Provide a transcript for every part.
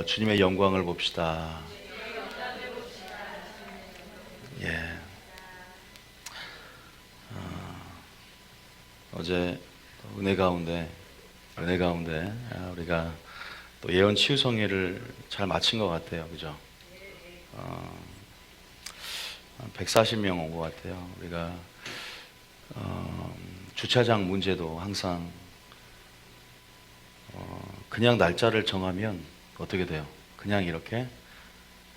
주님의 영광을 봅시다. 예. 어제 은혜 가운데 우리가 또 예언 치유성회를 잘 마친 것 같아요. 그죠? 140명 온 것 같아요. 우리가 주차장 문제도 항상 그냥 날짜를 정하면 어떻게 돼요? 그냥 이렇게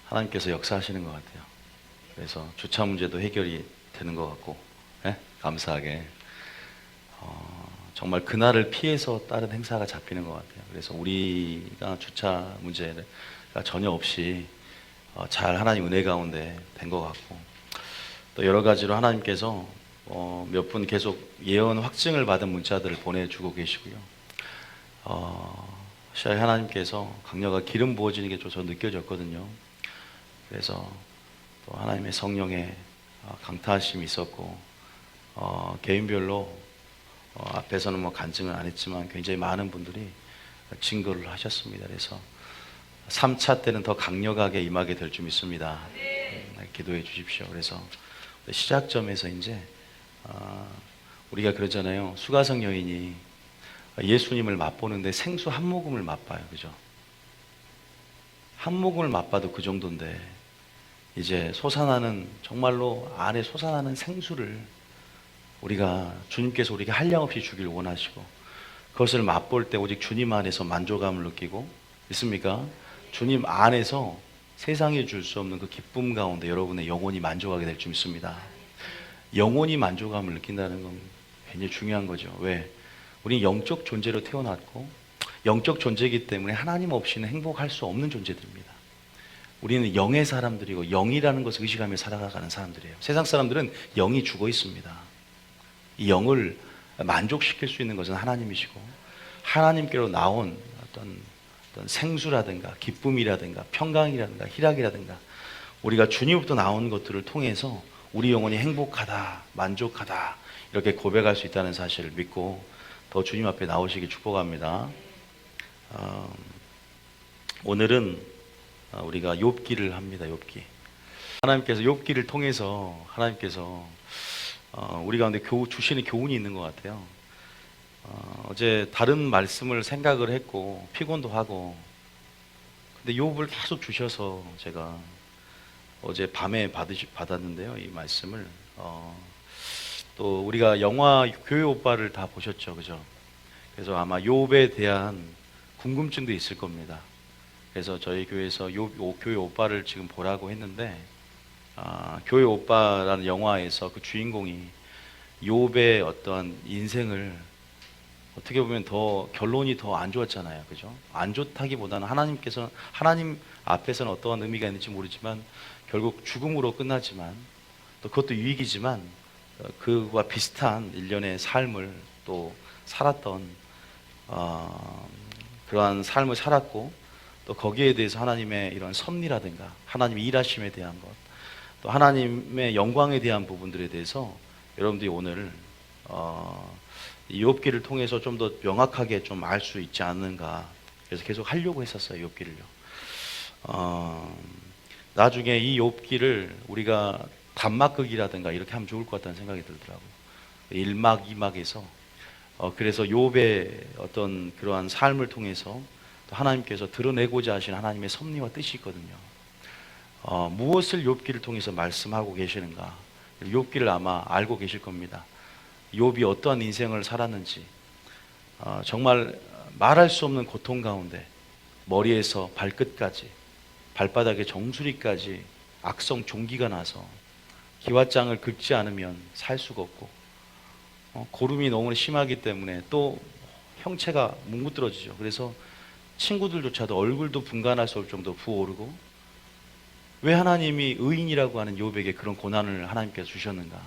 하나님께서 역사하시는 것 같아요. 그래서 주차 문제도 해결이 되는 것 같고, 예? 감사하게 정말 그날을 피해서 다른 행사가 잡히는 것 같아요. 그래서 우리가 주차 문제가 전혀 없이 잘 하나님 은혜 가운데 된 것 같고, 또 여러 가지로 하나님께서 몇 분 계속 예언 확증을 받은 문자들을 보내주고 계시고요. 시아에 하나님께서 강력한 기름 부어지는 게 좀 저 느껴졌거든요. 그래서 또 하나님의 성령의 강타하심이 있었고, 개인별로 앞에서는 뭐 간증을 안 했지만 굉장히 많은 분들이 증거를 하셨습니다. 그래서 3차 때는 더 강력하게 임하게 될 줄 믿습니다. 기도해 주십시오. 그래서 시작점에서 이제 우리가 그러잖아요. 수가성 여인이 예수님을 맛보는데 생수 한 모금을 맛봐요. 그죠? 한 모금을 맛봐도 그 정도인데 이제 솟아나는, 정말로 안에 솟아나는 생수를 우리가 주님께서 우리에게 한량없이 주길 원하시고, 그것을 맛볼 때 오직 주님 안에서 만족감을 느끼고, 있습니까? 주님 안에서 세상에 줄 수 없는 그 기쁨 가운데 여러분의 영혼이 만족하게 될 줄 믿습니다. 영혼이 만족감을 느낀다는 건 굉장히 중요한 거죠. 왜? 우리 영적 존재로 태어났고 영적 존재이기 때문에 하나님 없이는 행복할 수 없는 존재들입니다. 우리는 영의 사람들이고 영이라는 것을 의식하며 살아가는 사람들이에요. 세상 사람들은 영이 죽어 있습니다. 이 영을 만족시킬 수 있는 것은 하나님이시고, 하나님께로 나온 어떤 생수라든가 기쁨이라든가 평강이라든가 희락이라든가 우리가 주님부터 나온 것들을 통해서 우리 영혼이 행복하다, 만족하다 이렇게 고백할 수 있다는 사실을 믿고 더 주님 앞에 나오시기 축복합니다. 오늘은 우리가 욥기를 합니다. 욥기. 하나님께서 욥기를 통해서 하나님께서 우리 가운데 주시는 교훈이 있는 것 같아요. 어제 다른 말씀을 생각을 했고 피곤도 하고, 근데 욥을 계속 주셔서 제가 어제 밤에 받았는데요. 이 말씀을 또 우리가 영화 교회 오빠를 다 보셨죠, 그죠? 그래서 아마 욥에 대한 궁금증도 있을 겁니다. 그래서 저희 교회에서 교회 오빠를 지금 보라고 했는데, 교회 오빠라는 영화에서 그 주인공이 욥의 어떠한 인생을 어떻게 보면 더 결론이 더 안 좋았잖아요, 그죠? 안 좋다기보다는 하나님 앞에서는 어떠한 의미가 있는지 모르지만 결국 죽음으로 끝나지만, 또 그것도 유익이지만 그와 비슷한 일련의 삶을 또 살았던 그러한 삶을 살았고, 또 거기에 대해서 하나님의 이런 섭리라든가 하나님의 일하심에 대한 것, 또 하나님의 영광에 대한 부분들에 대해서 여러분들이 오늘 이 욥기를 통해서 좀 더 명확하게 좀 알 수 있지 않는가, 그래서 계속 하려고 했었어요. 욥기를요. 나중에 이 욥기를 우리가 단막극이라든가 이렇게 하면 좋을 것 같다는 생각이 들더라고요. 1막, 2막에서 그래서 욥의 어떤 그러한 삶을 통해서 또 하나님께서 드러내고자 하신 하나님의 섭리와 뜻이 있거든요. 무엇을 욥기를 통해서 말씀하고 계시는가, 욥기를 아마 알고 계실 겁니다. 욥이 어떠한 인생을 살았는지, 정말 말할 수 없는 고통 가운데 머리에서 발끝까지 발바닥의 정수리까지 악성 종기가 나서 기왓장을 긁지 않으면 살 수가 없고, 고름이 너무 심하기 때문에 또 형체가 뭉그러지죠. 그래서 친구들조차도 얼굴도 분간할 수 없을 정도로 부어오르고, 왜 하나님이 의인이라고 하는 욥에게 그런 고난을 하나님께서 주셨는가?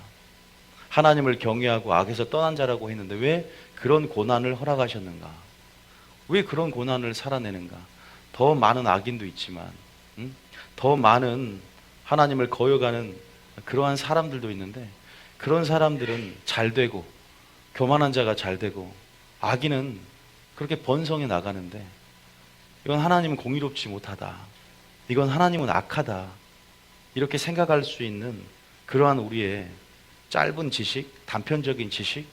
하나님을 경외하고 악에서 떠난 자라고 했는데 왜 그런 고난을 허락하셨는가? 왜 그런 고난을 살아내는가? 더 많은 악인도 있지만 더 많은 하나님을 거역하는 그러한 사람들도 있는데, 그런 사람들은 잘 되고 교만한 자가 잘 되고 악인은 그렇게 번성해 나가는데, 이건 하나님은 공의롭지 못하다, 이건 하나님은 악하다, 이렇게 생각할 수 있는 그러한 우리의 짧은 지식, 단편적인 지식,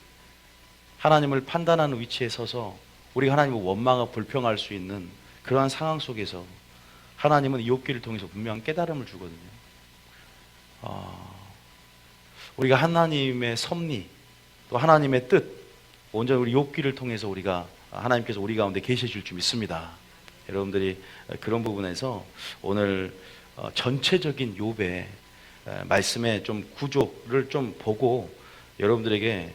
하나님을 판단하는 위치에 서서 우리가 하나님을 원망하고 불평할 수 있는 그러한 상황 속에서 하나님은 욥기를 통해서 분명한 깨달음을 주거든요. 우리가 하나님의 섭리, 또 하나님의 뜻, 온전히 우리 욥기를 통해서 우리가 하나님께서 우리 가운데 계시해 줄 줄 믿습니다. 여러분들이 그런 부분에서 오늘 전체적인 욥의 말씀의 좀 구조를 좀 보고 여러분들에게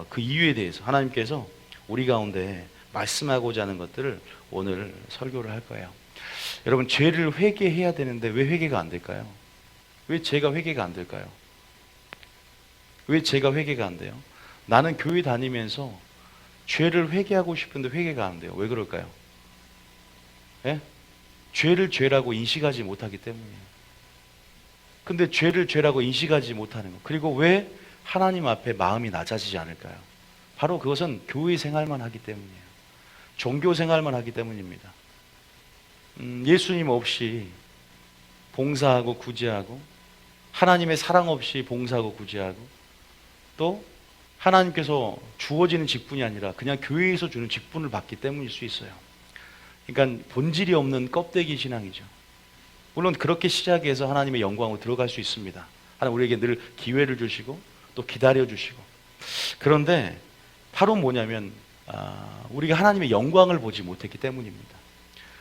그 이유에 대해서 하나님께서 우리 가운데 말씀하고자 하는 것들을 오늘 설교를 할 거예요. 여러분, 죄를 회개해야 되는데 왜 회개가 안 될까요? 왜 죄가 회개가 안 될까요? 왜 죄가 회개가 안 돼요? 나는 교회 다니면서 죄를 회개하고 싶은데 회개가 안 돼요. 왜 그럴까요? 예? 죄를 죄라고 인식하지 못하기 때문이에요. 근데 죄를 죄라고 인식하지 못하는 것, 그리고 왜 하나님 앞에 마음이 낮아지지 않을까요? 바로 그것은 교회 생활만 하기 때문이에요. 종교 생활만 하기 때문입니다. 예수님 없이 봉사하고 구제하고, 하나님의 사랑 없이 봉사하고 구제하고, 또 하나님께서 주어지는 직분이 아니라 그냥 교회에서 주는 직분을 받기 때문일 수 있어요. 그러니까 본질이 없는 껍데기 신앙이죠. 물론 그렇게 시작해서 하나님의 영광으로 들어갈 수 있습니다. 하나님 우리에게 늘 기회를 주시고 또 기다려 주시고. 그런데 바로 뭐냐면 우리가 하나님의 영광을 보지 못했기 때문입니다.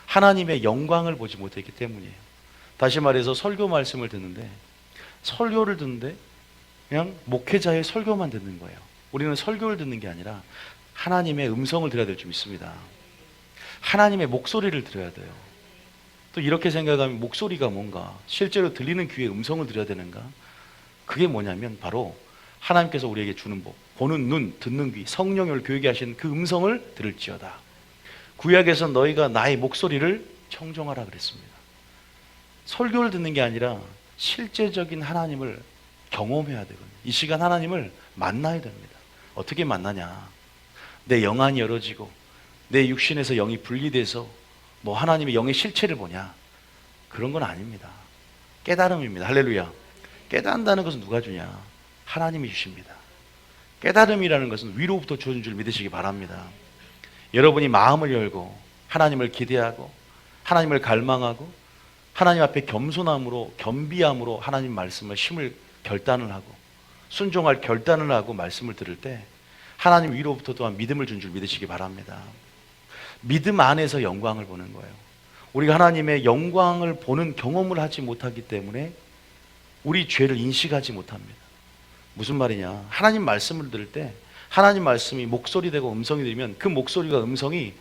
하나님의 영광을 보지 못했기 때문이에요. 다시 말해서 설교 말씀을 듣는데, 설교를 듣는데 그냥 목회자의 설교만 듣는 거예요. 우리는 설교를 듣는 게 아니라 하나님의 음성을 들어야 될 줄 믿습니다. 하나님의 목소리를 들어야 돼요. 또 이렇게 생각하면 목소리가 뭔가, 실제로 들리는 귀의 음성을 들어야 되는가? 그게 뭐냐면 바로 하나님께서 우리에게 주는 복, 보는 눈, 듣는 귀, 성령을 교육에 하신 그 음성을 들을지어다. 구약에서 너희가 나의 목소리를 청종하라 그랬습니다. 설교를 듣는 게 아니라 실제적인 하나님을 경험해야 되거든요. 이 시간 하나님을 만나야 됩니다. 어떻게 만나냐? 내 영안이 열어지고 내 육신에서 영이 분리돼서 뭐 하나님의 영의 실체를 보냐? 그런 건 아닙니다. 깨달음입니다. 할렐루야. 깨닫는다는 것은 누가 주냐? 하나님이 주십니다. 깨달음이라는 것은 위로부터 주어진 줄 믿으시기 바랍니다. 여러분이 마음을 열고 하나님을 기대하고 하나님을 갈망하고 하나님 앞에 겸손함으로, 겸비함으로 하나님 말씀을 심을 결단을 하고 순종할 결단을 하고 말씀을 들을 때 하나님 위로부터 또한 믿음을 준 줄 믿으시기 바랍니다. 믿음 안에서 영광을 보는 거예요. 우리가 하나님의 영광을 보는 경험을 하지 못하기 때문에 우리 죄를 인식하지 못합니다. 무슨 말이냐? 하나님 말씀을 들을 때 하나님 말씀이 목소리 되고 음성이 되면 그 목소리가 음성이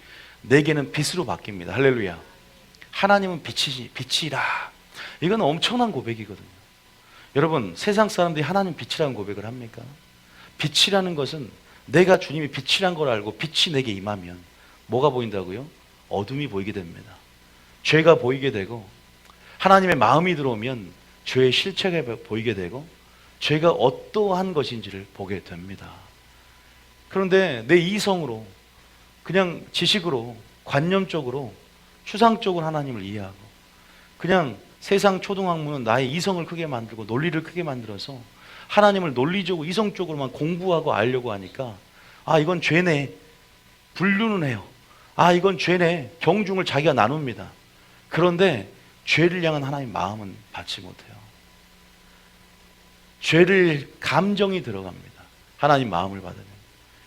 내게는 빛으로 바뀝니다. 할렐루야. 하나님은 빛이라. 이건 엄청난 고백이거든요. 여러분, 세상 사람들이 하나님 빛이라는 고백을 합니까? 빛이라는 것은 내가 주님이 빛이란 걸 알고 빛이 내게 임하면 뭐가 보인다고요? 어둠이 보이게 됩니다. 죄가 보이게 되고, 하나님의 마음이 들어오면 죄의 실체가 보이게 되고 죄가 어떠한 것인지를 보게 됩니다. 그런데 내 이성으로, 그냥 지식으로, 관념적으로, 추상적으로 하나님을 이해하고, 그냥 세상 초등학문은 나의 이성을 크게 만들고 논리를 크게 만들어서 하나님을 논리적으로 이성적으로만 공부하고 알려고 하니까 이건 죄네, 분류는 해요. 이건 죄네, 경중을 자기가 나눕니다. 그런데 죄를 향한 하나님의 마음은 받지 못해요. 죄를 감정이 들어갑니다. 하나님 마음을 받으면.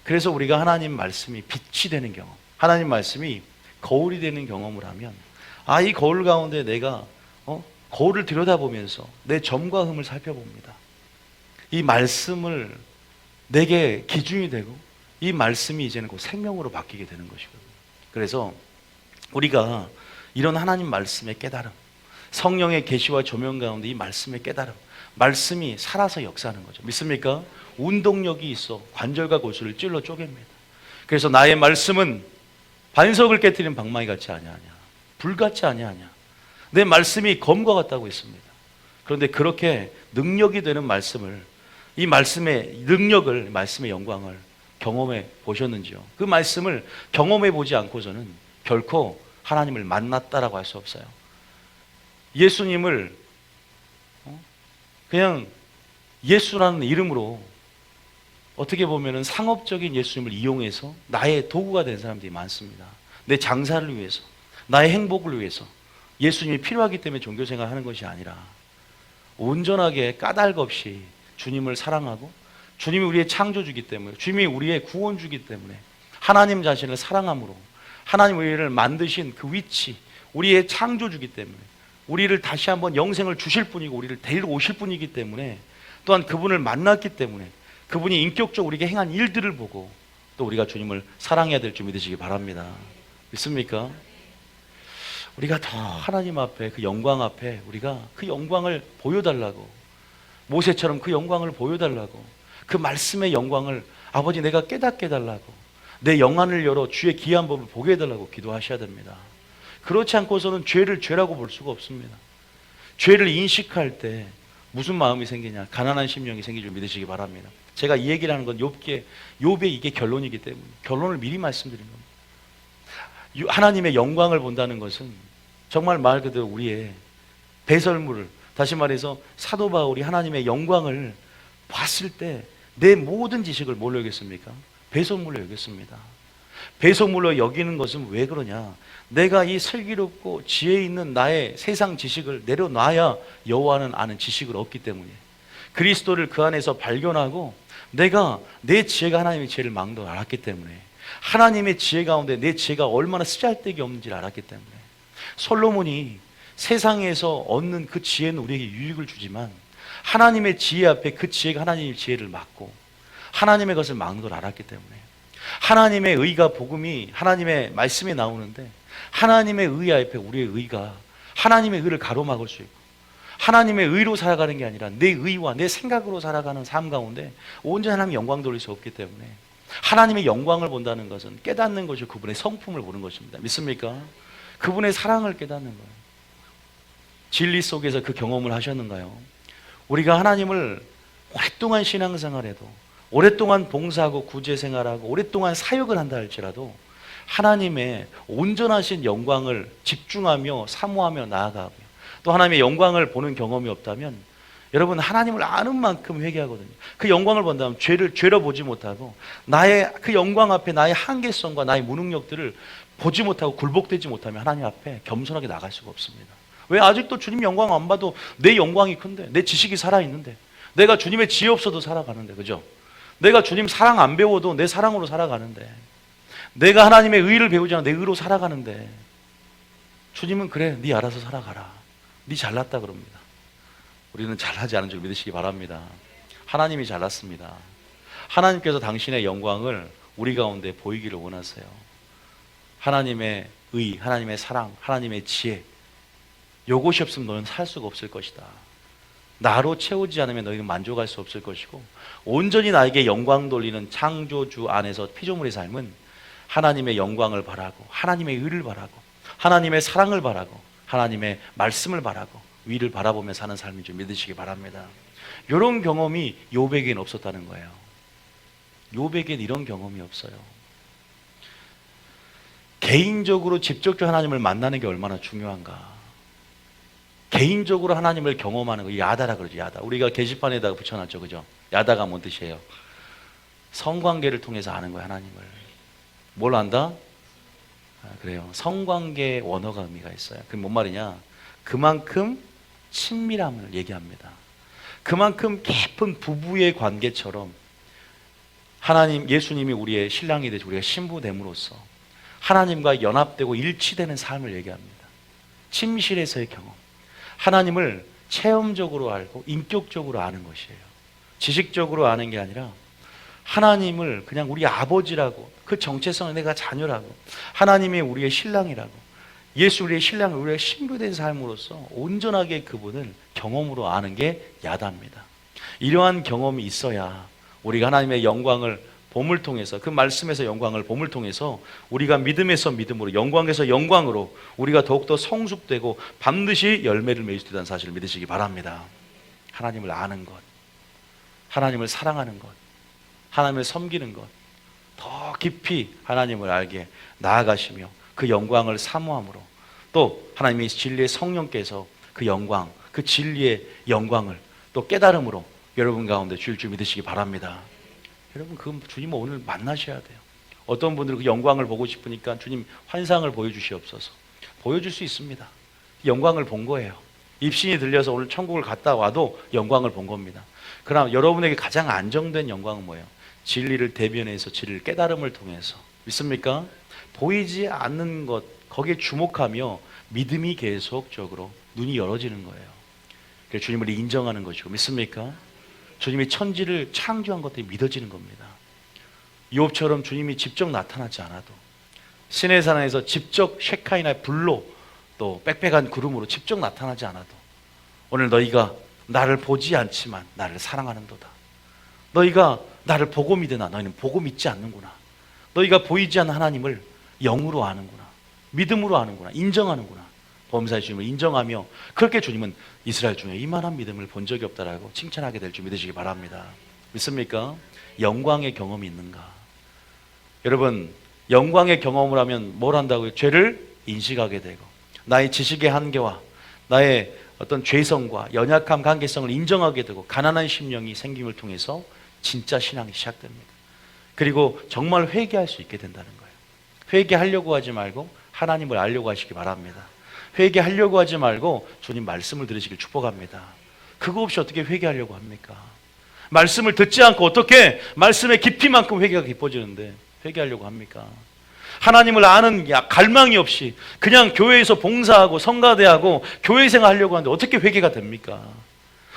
그래서 우리가 하나님 말씀이 빛이 되는 경험, 하나님 말씀이 거울이 되는 경험을 하면 이 거울 가운데 내가 거울을 들여다보면서 내 점과 흠을 살펴봅니다. 이 말씀을 내게 기준이 되고 이 말씀이 이제는 곧 생명으로 바뀌게 되는 것이거든요. 그래서 우리가 이런 하나님 말씀의 깨달음, 성령의 계시와 조명 가운데 이 말씀의 깨달음, 말씀이 살아서 역사하는 거죠. 믿습니까? 운동력이 있어 관절과 골수를 찔러 쪼갭니다. 그래서 나의 말씀은 반석을 깨뜨리는 방망이 같지 아니하냐, 불 같지 아니하냐, 내 말씀이 검과 같다고 했습니다. 그런데 그렇게 능력이 되는 말씀을, 이 말씀의 능력을, 말씀의 영광을 경험해 보셨는지요? 그 말씀을 경험해 보지 않고서는 결코 하나님을 만났다라고 할 수 없어요. 예수님을 그냥 예수라는 이름으로 어떻게 보면 상업적인 예수님을 이용해서 나의 도구가 된 사람들이 많습니다. 내 장사를 위해서, 나의 행복을 위해서 예수님이 필요하기 때문에 종교생활을 하는 것이 아니라 온전하게 까닭 없이 주님을 사랑하고 주님이 우리의 창조주기 때문에, 주님이 우리의 구원주기 때문에 하나님 자신을 사랑함으로 하나님 우리를 만드신 그 위치, 우리의 창조주기 때문에 우리를 다시 한번 영생을 주실 분이고 우리를 데리러 오실 분이기 때문에, 또한 그분을 만났기 때문에 그분이 인격적으로 우리에게 행한 일들을 보고 또 우리가 주님을 사랑해야 될 줄 믿으시기 바랍니다. 믿습니까? 우리가 더 하나님 앞에, 그 영광 앞에 우리가 그 영광을 보여달라고, 모세처럼 그 영광을 보여달라고, 그 말씀의 영광을 아버지 내가 깨닫게 해달라고, 내 영안을 열어 주의 기이한 법을 보게 해달라고 기도하셔야 됩니다. 그렇지 않고서는 죄를 죄라고 볼 수가 없습니다. 죄를 인식할 때 무슨 마음이 생기냐? 가난한 심령이 생길 줄 믿으시기 바랍니다. 제가 이 얘기를 하는 건 욥의 이게 결론이기 때문에 결론을 미리 말씀드린 겁니다. 하나님의 영광을 본다는 것은 정말 말 그대로 우리의 배설물을, 다시 말해서 사도 바울이 하나님의 영광을 봤을 때 내 모든 지식을 뭘로 여겼습니까? 배설물로 여겼습니다. 배설물로 여기는 것은 왜 그러냐? 내가 이 슬기롭고 지혜 있는 나의 세상 지식을 내려놔야 여호와는 아는 지식을 얻기 때문에, 그리스도를 그 안에서 발견하고 내가 내 지혜가 하나님의 지혜를 막는 걸 알았기 때문에, 하나님의 지혜 가운데 내 지혜가 얼마나 쓰잘데기 없는지를 알았기 때문에, 솔로몬이 세상에서 얻는 그 지혜는 우리에게 유익을 주지만 하나님의 지혜 앞에 그 지혜가 하나님의 지혜를 막고 하나님의 것을 막는 걸 알았기 때문에, 하나님의 의가, 복음이 하나님의 말씀에 나오는데 하나님의 의 앞에 우리의 의가 하나님의 의를 가로막을 수 있고, 하나님의 의로 살아가는 게 아니라 내 의와 내 생각으로 살아가는 삶 가운데 온전히 하나님의 영광 돌릴 수 없기 때문에, 하나님의 영광을 본다는 것은 깨닫는 것이 그분의 성품을 보는 것입니다. 믿습니까? 그분의 사랑을 깨닫는 거예요. 진리 속에서 그 경험을 하셨는가요? 우리가 하나님을 오랫동안 신앙생활해도, 오랫동안 봉사하고 구제생활하고 오랫동안 사역을 한다 할지라도 하나님의 온전하신 영광을 집중하며 사모하며 나아가며 또 하나님의 영광을 보는 경험이 없다면, 여러분 하나님을 아는 만큼 회개하거든요. 그 영광을 본다면 죄를 죄로 보지 못하고 나의 그 영광 앞에 나의 한계성과 나의 무능력들을 보지 못하고 굴복되지 못하면 하나님 앞에 겸손하게 나갈 수가 없습니다. 왜? 아직도 주님 영광 안 봐도 내 영광이 큰데, 내 지식이 살아있는데, 내가 주님의 지혜 없어도 살아가는데, 그죠? 내가 주님 사랑 안 배워도 내 사랑으로 살아가는데, 내가 하나님의 의를 배우지 않아 내 의로 살아가는데, 주님은 그래 네 알아서 살아가라, 네 잘났다 그럽니다. 우리는 잘하지 않은 줄 믿으시기 바랍니다. 하나님이 잘났습니다. 하나님께서 당신의 영광을 우리 가운데 보이기를 원하세요. 하나님의 의, 하나님의 사랑, 하나님의 지혜, 요것이 없으면 너는 살 수가 없을 것이다. 나로 채우지 않으면 너희는 만족할 수 없을 것이고, 온전히 나에게 영광 돌리는 창조주 안에서 피조물의 삶은 하나님의 영광을 바라고 하나님의 의를 바라고 하나님의 사랑을 바라고 하나님의 말씀을 바라고 위를 바라보며 사는 삶인 줄 믿으시기 바랍니다. 이런 경험이 욥에게는 없었다는 거예요. 욥에게는 이런 경험이 없어요. 개인적으로 직접적으로 하나님을 만나는 게 얼마나 중요한가. 개인적으로 하나님을 경험하는 거, 야다라 그러죠. 야다. 우리가 게시판에다가 붙여놨죠, 그죠? 야다가 뭔 뜻이에요? 성관계를 통해서 아는 거예요, 하나님을. 뭘 안다? 그래요. 성관계 원어가 의미가 있어요. 그게 뭔 말이냐? 그만큼 친밀함을 얘기합니다. 그만큼 깊은 부부의 관계처럼 하나님, 예수님이 우리의 신랑이 되죠. 우리가 신부됨으로써 하나님과 연합되고 일치되는 삶을 얘기합니다. 침실에서의 경험. 하나님을 체험적으로 알고 인격적으로 아는 것이에요. 지식적으로 아는 게 아니라 하나님을 그냥 우리 아버지라고, 그 정체성을 내가 자녀라고, 하나님이 우리의 신랑이라고, 예수 우리의 신랑을 우리가 신부된 삶으로써 온전하게 그분을 경험으로 아는 게 야다입니다. 이러한 경험이 있어야 우리가 하나님의 영광을 봄을 통해서, 그 말씀에서 영광을 봄을 통해서 우리가 믿음에서 믿음으로, 영광에서 영광으로 우리가 더욱더 성숙되고 반드시 열매를 맺을 수 있다는 사실을 믿으시기 바랍니다. 하나님을 아는 것, 하나님을 사랑하는 것, 하나님을 섬기는 것, 더 깊이 하나님을 알게 나아가시며 그 영광을 사모함으로, 또 하나님의 진리의 성령께서 그 영광, 그 진리의 영광을 또 깨달음으로 여러분 가운데 주일 줄 믿으시기 바랍니다. 여러분, 그 주님을 오늘 만나셔야 돼요. 어떤 분들은 그 영광을 보고 싶으니까 주님 환상을 보여주시옵소서. 보여줄 수 있습니다. 영광을 본 거예요. 입신이 들려서 오늘 천국을 갔다 와도 영광을 본 겁니다. 그러나 여러분에게 가장 안정된 영광은 뭐예요? 진리를 대변해서 진리를 깨달음을 통해서. 믿습니까? 보이지 않는 것, 거기에 주목하며 믿음이 계속적으로 눈이 열어지는 거예요. 그래서 주님을 인정하는 것이고. 믿습니까? 주님이 천지를 창조한 것들이 믿어지는 겁니다. 욥처럼 주님이 직접 나타나지 않아도, 시내 산에서 직접 셰카이나의 불로 또 빽빽한 구름으로 직접 나타나지 않아도 오늘 너희가 나를 보지 않지만 나를 사랑하는도다. 너희가 나를 보고 믿으나 너희는 보고 믿지 않는구나. 너희가 보이지 않는 하나님을 영으로 아는구나. 믿음으로 아는구나. 인정하는구나. 범사의 주님을 인정하며, 그렇게 주님은 이스라엘 중에 이만한 믿음을 본 적이 없다라고 칭찬하게 될 줄 믿으시기 바랍니다. 믿습니까? 영광의 경험이 있는가? 여러분, 영광의 경험을 하면 뭘 한다고요? 죄를 인식하게 되고, 나의 지식의 한계와 나의 어떤 죄성과 연약함, 관계성을 인정하게 되고, 가난한 심령이 생김을 통해서 진짜 신앙이 시작됩니다. 그리고 정말 회개할 수 있게 된다는 거예요. 회개하려고 하지 말고 하나님을 알려고 하시기 바랍니다. 회개하려고 하지 말고 주님 말씀을 들으시길 축복합니다. 그거 없이 어떻게 회개하려고 합니까? 말씀을 듣지 않고 어떻게 말씀의 깊이만큼 회개가 깊어지는데 회개하려고 합니까? 하나님을 아는 갈망이 없이 그냥 교회에서 봉사하고 성가대하고 교회 생활하려고 하는데 어떻게 회개가 됩니까?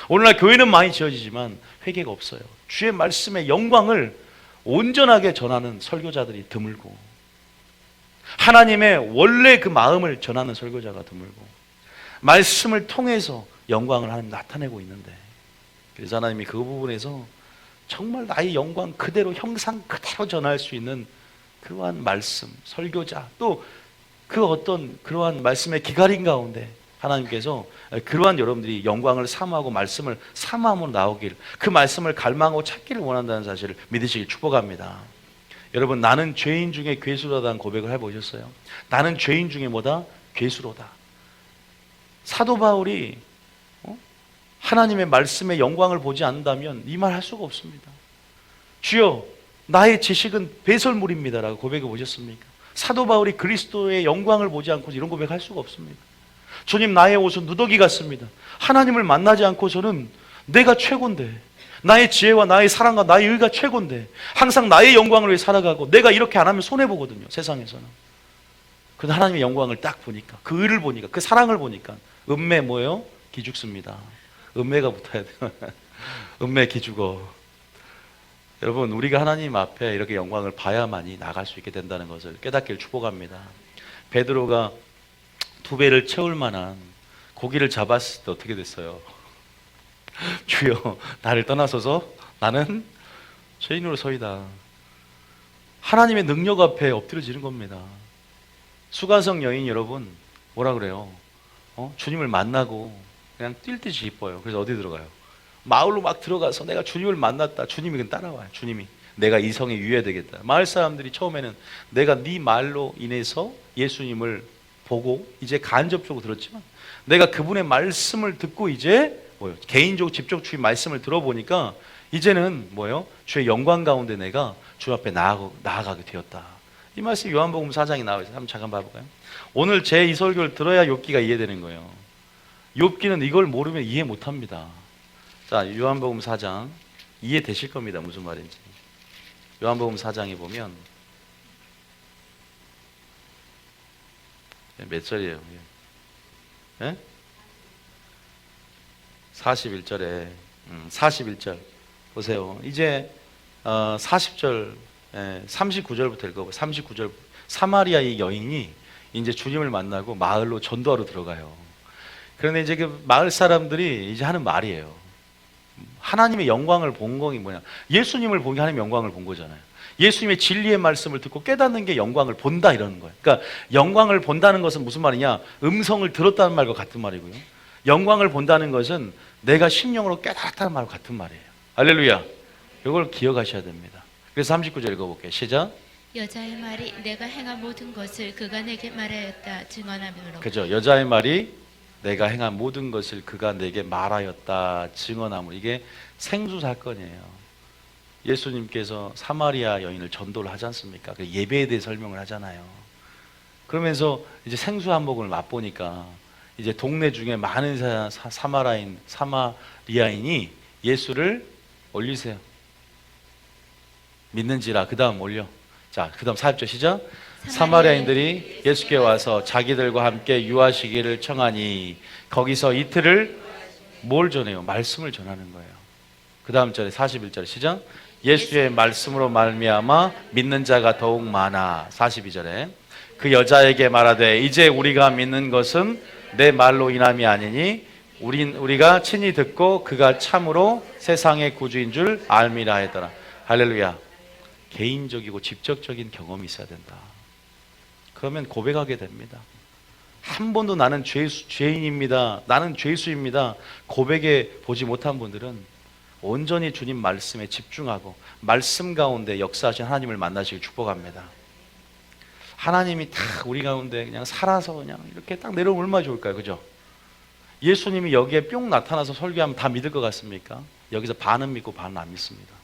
오늘날 교회는 많이 지어지지만 회개가 없어요. 주의 말씀의 영광을 온전하게 전하는 설교자들이 드물고, 하나님의 원래 그 마음을 전하는 설교자가 드물고, 말씀을 통해서 영광을 하나님 나타내고 있는데, 그래서 하나님이 그 부분에서 정말 나의 영광 그대로, 형상 그대로 전할 수 있는 그러한 말씀, 설교자, 또 그 어떤 그러한 말씀의 기갈인 가운데 하나님께서 그러한 여러분들이 영광을 사모하고 말씀을 사모함으로 나오길, 그 말씀을 갈망하고 찾기를 원한다는 사실을 믿으시길 축복합니다. 여러분, 나는 죄인 중에 괴수로다는 고백을 해보셨어요? 나는 죄인 중에 뭐다? 괴수로다. 사도 바울이 하나님의 말씀의 영광을 보지 않는다면 이 말 할 수가 없습니다. 주여, 나의 지식은 배설물입니다 라고 고백해 보셨습니까? 사도 바울이 그리스도의 영광을 보지 않고 이런 고백할 수가 없습니다. 주님, 나의 옷은 누더기 같습니다. 하나님을 만나지 않고서는 내가 최고인데, 나의 지혜와 나의 사랑과 나의 의가 최고인데 항상 나의 영광을 위해 살아가고, 내가 이렇게 안 하면 손해보거든요, 세상에서는. 그런데 하나님의 영광을 딱 보니까, 그 의를 보니까, 그 사랑을 보니까 음매 뭐예요? 기죽습니다. 음매가 붙어야 돼요. 음매 기죽어. 여러분, 우리가 하나님 앞에 이렇게 영광을 봐야만이 나갈 수 있게 된다는 것을 깨닫기를 축복합니다. 베드로가 2배를 채울 만한 고기를 잡았을 때 어떻게 됐어요? 주여, 나를 떠나소서, 나는 죄인으로 서이다. 하나님의 능력 앞에 엎드려지는 겁니다. 수가성 여인 여러분, 뭐라 그래요? 주님을 만나고 그냥 뛸 듯이 기뻐요. 그래서 어디 들어가요? 마을로 막 들어가서 내가 주님을 만났다. 주님이 그냥 따라와요. 주님이 내가 이 성에 유해야 되겠다. 마을 사람들이 처음에는 내가 네 말로 인해서 예수님을 보고 이제 간접적으로 들었지만, 내가 그분의 말씀을 듣고 이제 뭐요? 개인적으로 직접 주의 말씀을 들어보니까 이제는 뭐요? 주의 영광 가운데 내가 주 앞에 나아가게 되었다. 이 말씀이 요한복음 4장에 나와 있어요. 한번 잠깐 봐볼까요? 오늘 제 이 설교를 들어야 욥기가 이해되는 거예요. 욥기는 이걸 모르면 이해 못합니다. 자, 요한복음 4장 이해되실 겁니다. 무슨 말인지. 요한복음 4장에 보면 몇 절이에요? 예? 41절에 41절 보세요. 이제 40절 39절부터 읽어보세요. 39절 사마리아의 여인이 이제 주님을 만나고 마을로 전도하러 들어가요. 그런데 이제 그 마을 사람들이 이제 하는 말이에요. 하나님의 영광을 본 것이 뭐냐? 예수님을 보기 하나님의 영광을 본 거잖아요. 예수님의 진리의 말씀을 듣고 깨닫는 게 영광을 본다 이러는 거예요. 그러니까 영광을 본다는 것은 무슨 말이냐? 음성을 들었다는 말과 같은 말이고요. 영광을 본다는 것은 내가 심령으로 깨달았다는 말과 같은 말이에요. 할렐루야. 이걸 기억하셔야 됩니다. 그래서 39절 읽어볼게요. 시작. 여자의 말이 내가 행한 모든 것을 그가 내게 말하였다 증언함으로. 그죠? 여자의 말이 내가 행한 모든 것을 그가 내게 말하였다 증언함으로. 이게 생수 사건이에요. 예수님께서 사마리아 여인을 전도를 하지 않습니까? 그 예배에 대해 설명을 하잖아요. 그러면서 이제 생수 한 모금을 맛보니까 이제 동네 중에 많은 사마리아인이 예수를 올리세요. 믿는지라. 그 다음 올려. 자, 그 다음 4절 시작. 사마리아인들이 예수께 와서 자기들과 함께 유하시기를 청하니 거기서 이틀을 뭘 전해요? 말씀을 전하는 거예요. 그 다음 절에 41절 시작. 예수의 말씀으로 말미암아 믿는 자가 더욱 많아. 42절에 그 여자에게 말하되 이제 우리가 믿는 것은 내 말로 인함이 아니니 우리가 친히 듣고 그가 참으로 세상의 구주인 줄 알미라 하더라. 할렐루야. 개인적이고 직접적인 경험이 있어야 된다. 그러면 고백하게 됩니다. 한 번도 나는 죄인입니다, 나는 죄수입니다 고백해 보지 못한 분들은 온전히 주님 말씀에 집중하고 말씀 가운데 역사하신 하나님을 만나시길 축복합니다. 하나님이 다 우리 가운데 그냥 살아서 그냥 이렇게 딱 내려오면 얼마나 좋을까요? 그죠? 예수님이 여기에 뿅 나타나서 설교하면 다 믿을 것 같습니까? 여기서 반은 믿고 반은 안 믿습니다.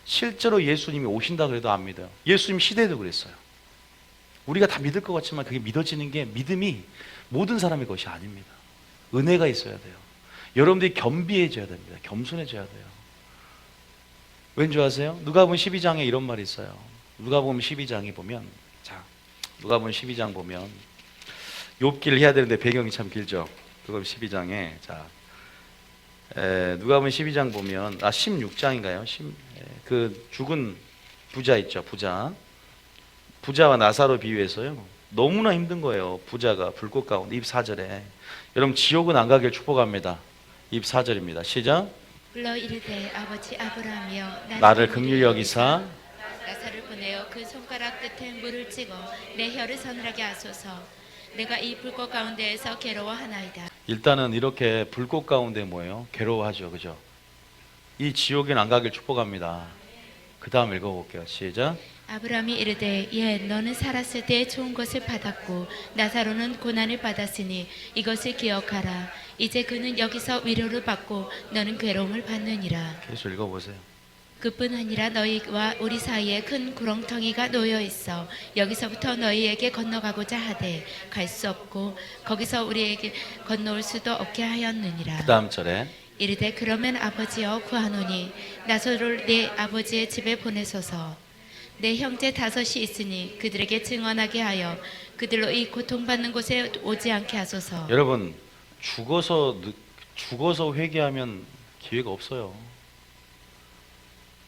실제로 예수님이 오신다 그래도 안 믿어요. 예수님 시대에도 그랬어요. 우리가 다 믿을 것 같지만 그게 믿어지는 게 믿음이 모든 사람의 것이 아닙니다. 은혜가 있어야 돼요. 여러분들이 겸비해져야 됩니다. 겸손해져야 돼요. 왠지 아세요? 누가복음 12장에 이런 말이 있어요. 누가복음 12장에 보면, 자, 누가복음 12장 보면 욥기를 해야 되는데 배경이 참 길죠. 누가복음 12장에 자, 누가복음 12장 보면 16장인가요? 그 죽은 부자 있죠. 부자와 나사로 비유해서요. 너무나 힘든 거예요. 부자가 불꽃 가운데. 입 4절에 여러분 지옥은 안 가길 축복합니다. 입 4절입니다. 시작. 불러 이르되 아버지 아브라함이여 나를 긍휼히 여기사 나사를 보내어 그 손가락 끝에 물을 찍어 내 혀를 서늘하게 하소서. 내가 이 불꽃 가운데에서 괴로워하나이다. 일단은 이렇게 불꽃 가운데 뭐예요? 괴로워하죠. 그죠? 이 지옥엔 안 가길 축복합니다. 그 다음 읽어볼게요. 시작. 아브라함이 이르되 예 너는 살았을 때 좋은 것을 받았고 나사로는 고난을 받았으니 이것을 기억하라. 이제 그는 여기서 위로를 받고 너는 괴로움을 받느니라. 계속 읽어보세요. 그뿐 아니라 너희와 우리 사이에 큰 구렁텅이가 놓여 있어 여기서부터 너희에게 건너가고자 하되 갈 수 없고 거기서 우리에게 건너올 수도 없게 하였느니라. 그 다음 절에 이르되 그러면 아버지여 구하노니 나사로를 내 아버지의 집에 보내소서. 내 형제 5이 있으니 그들에게 증언하게 하여 그들로 이 고통받는 곳에 오지 않게 하소서. 여러분 죽어서 회개하면 기회가 없어요.